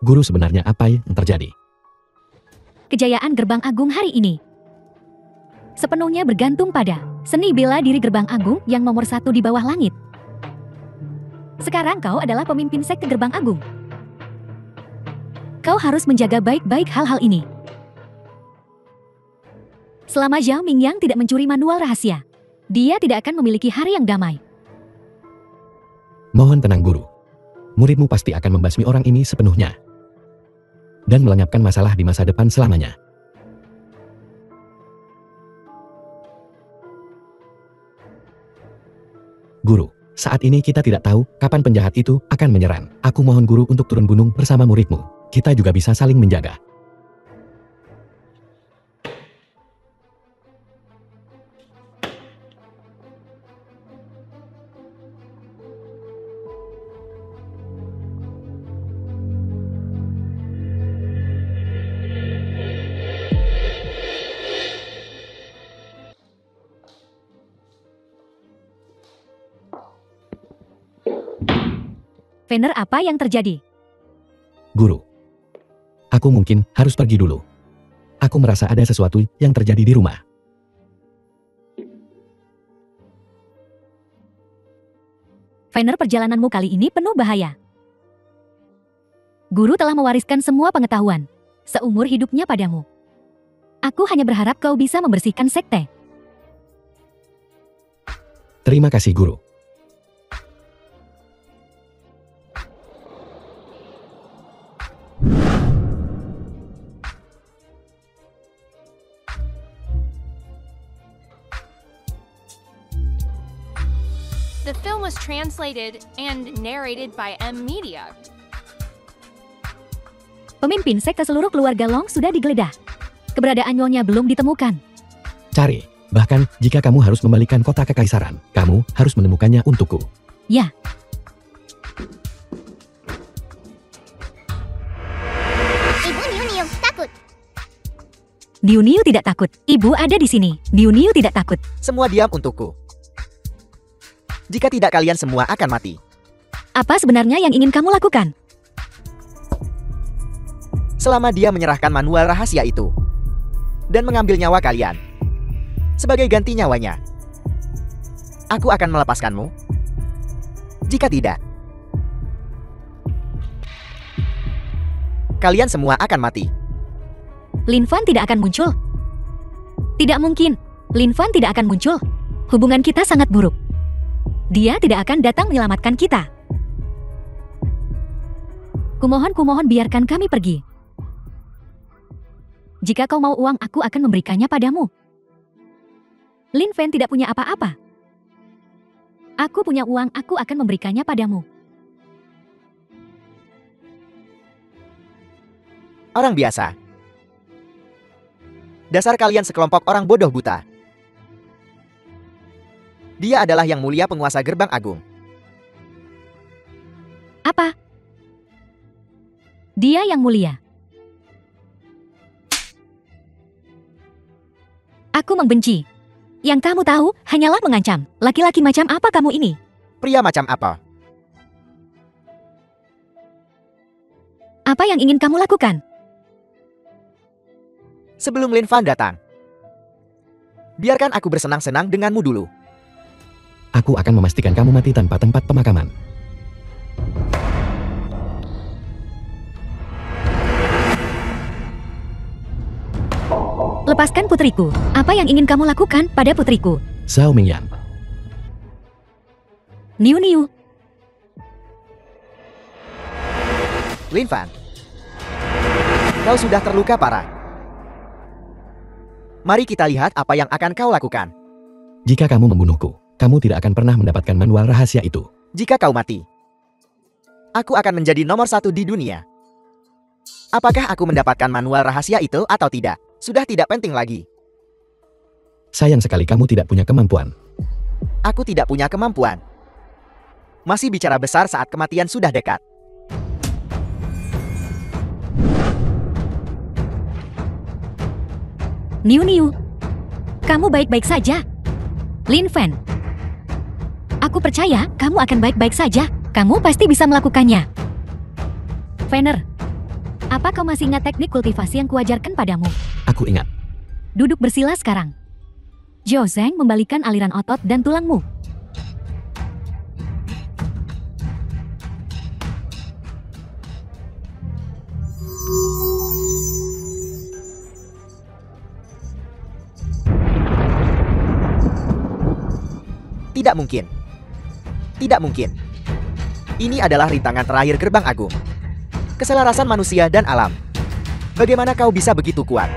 Guru, sebenarnya apa yang terjadi? Kejayaan Gerbang Agung hari ini sepenuhnya bergantung pada seni bela diri Gerbang Agung yang nomor 1 di bawah langit. Sekarang kau adalah pemimpin sekte Gerbang Agung. Kau harus menjaga baik-baik hal-hal ini. Selama Zhao Mingyang tidak mencuri manual rahasia, dia tidak akan memiliki hari yang damai. Mohon tenang, Guru. muridmu pasti akan membasmi orang ini sepenuhnya. Dan melenyapkan masalah di masa depan selamanya. Guru, saat ini kita tidak tahu kapan penjahat itu akan menyerang. Aku mohon guru untuk turun gunung bersama muridmu. Kita juga bisa saling menjaga. Fener, apa yang terjadi? Guru, aku mungkin harus pergi dulu. Aku merasa ada sesuatu yang terjadi di rumah. Fener, perjalananmu kali ini penuh bahaya. Guru telah mewariskan semua pengetahuan seumur hidupnya padamu. Aku hanya berharap kau bisa membersihkan sekte. Terima kasih, Guru. The film was translated and narrated by M Media. Pemimpin sekte seluruh keluarga Long sudah digeledah. Keberadaan nyonya belum ditemukan. Cari, bahkan jika kamu harus membalikan kota kekaisaran, kamu harus menemukannya untukku. Ya, Ibu Niu takut. Niu Niu tidak takut. Ibu ada di sini. Niu Niu tidak takut. Semua diam untukku. Jika tidak, kalian semua akan mati. Apa sebenarnya yang ingin kamu lakukan? Selama dia menyerahkan manual rahasia itu dan mengambil nyawa kalian sebagai ganti nyawanya, aku akan melepaskanmu. Jika tidak, kalian semua akan mati. Lin Fan tidak akan muncul. Tidak mungkin. Lin Fan tidak akan muncul. Hubungan kita sangat buruk. Dia tidak akan datang menyelamatkan kita. Kumohon biarkan kami pergi. Jika kau mau uang, aku akan memberikannya padamu. Lin Fan tidak punya apa-apa. Aku punya uang, aku akan memberikannya padamu. Orang biasa. Dasar kalian sekelompok orang bodoh buta. Dia adalah yang mulia penguasa gerbang agung. Apa? Dia yang mulia. Aku membenci. Yang kamu tahu hanyalah mengancam. Laki-laki macam apa kamu ini? Pria macam apa? Apa yang ingin kamu lakukan? Sebelum Lin Fan datang, biarkan aku bersenang-senang denganmu dulu. Aku akan memastikan kamu mati tanpa tempat pemakaman. Lepaskan putriku. Apa yang ingin kamu lakukan pada putriku? Zhao Mingyan. Niu Niu. Lin Fan, kau sudah terluka parah. Mari kita lihat apa yang akan kau lakukan. Jika kamu membunuhku, kamu tidak akan pernah mendapatkan manual rahasia itu. Jika kau mati, aku akan menjadi nomor 1 di dunia. Apakah aku mendapatkan manual rahasia itu atau tidak, sudah tidak penting lagi. Sayang sekali kamu tidak punya kemampuan. Aku tidak punya kemampuan. Masih bicara besar saat kematian sudah dekat. Niu Niu. Kamu baik-baik saja. Lin Fan. Aku percaya kamu akan baik-baik saja. Kamu pasti bisa melakukannya. Fener. Apa kau masih ingat teknik kultivasi yang kuajarkan padamu? Aku ingat. Duduk bersila sekarang. Zhao Zhang membalikan aliran otot dan tulangmu. Tidak mungkin. Tidak mungkin. Ini adalah rintangan terakhir gerbang agung. Keselarasan manusia dan alam. Bagaimana kau bisa begitu kuat?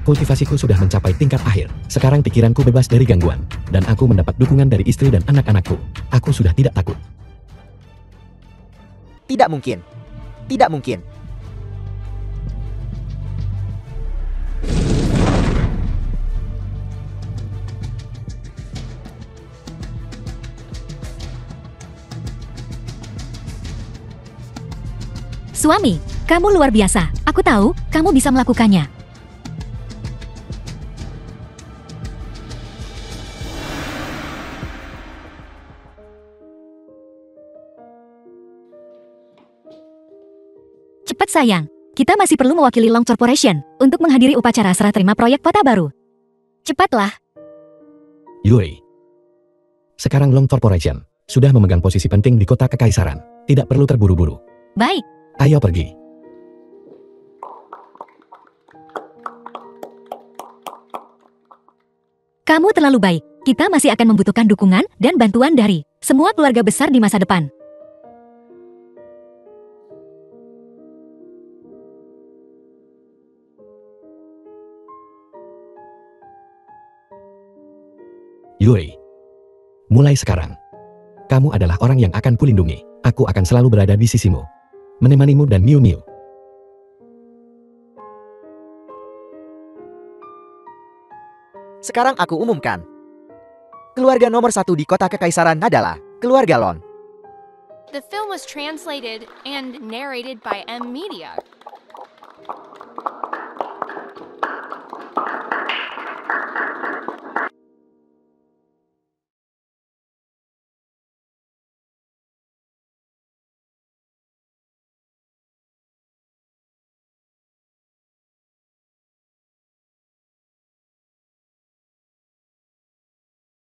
Kultivasiku sudah mencapai tingkat akhir. Sekarang pikiranku bebas dari gangguan. Dan aku mendapat dukungan dari istri dan anak-anakku. Aku sudah tidak takut. Tidak mungkin. Tidak mungkin. Suami, kamu luar biasa. Aku tahu, kamu bisa melakukannya. Cepat sayang, kita masih perlu mewakili Long Corporation untuk menghadiri upacara serah terima proyek kota baru. Cepatlah. Yuri. Sekarang Long Corporation sudah memegang posisi penting di kota kekaisaran. Tidak perlu terburu-buru. Baik. Ayo pergi. Kamu terlalu baik. Kita masih akan membutuhkan dukungan dan bantuan dari semua keluarga besar di masa depan. Yuri. Mulai sekarang, kamu adalah orang yang akan kulindungi. Aku akan selalu berada di sisimu. Menemanimu dan Miu Miu. Sekarang aku umumkan. Keluarga nomor 1 di kota kekaisaran adalah keluarga Lon. The film was translated and narrated by M Media.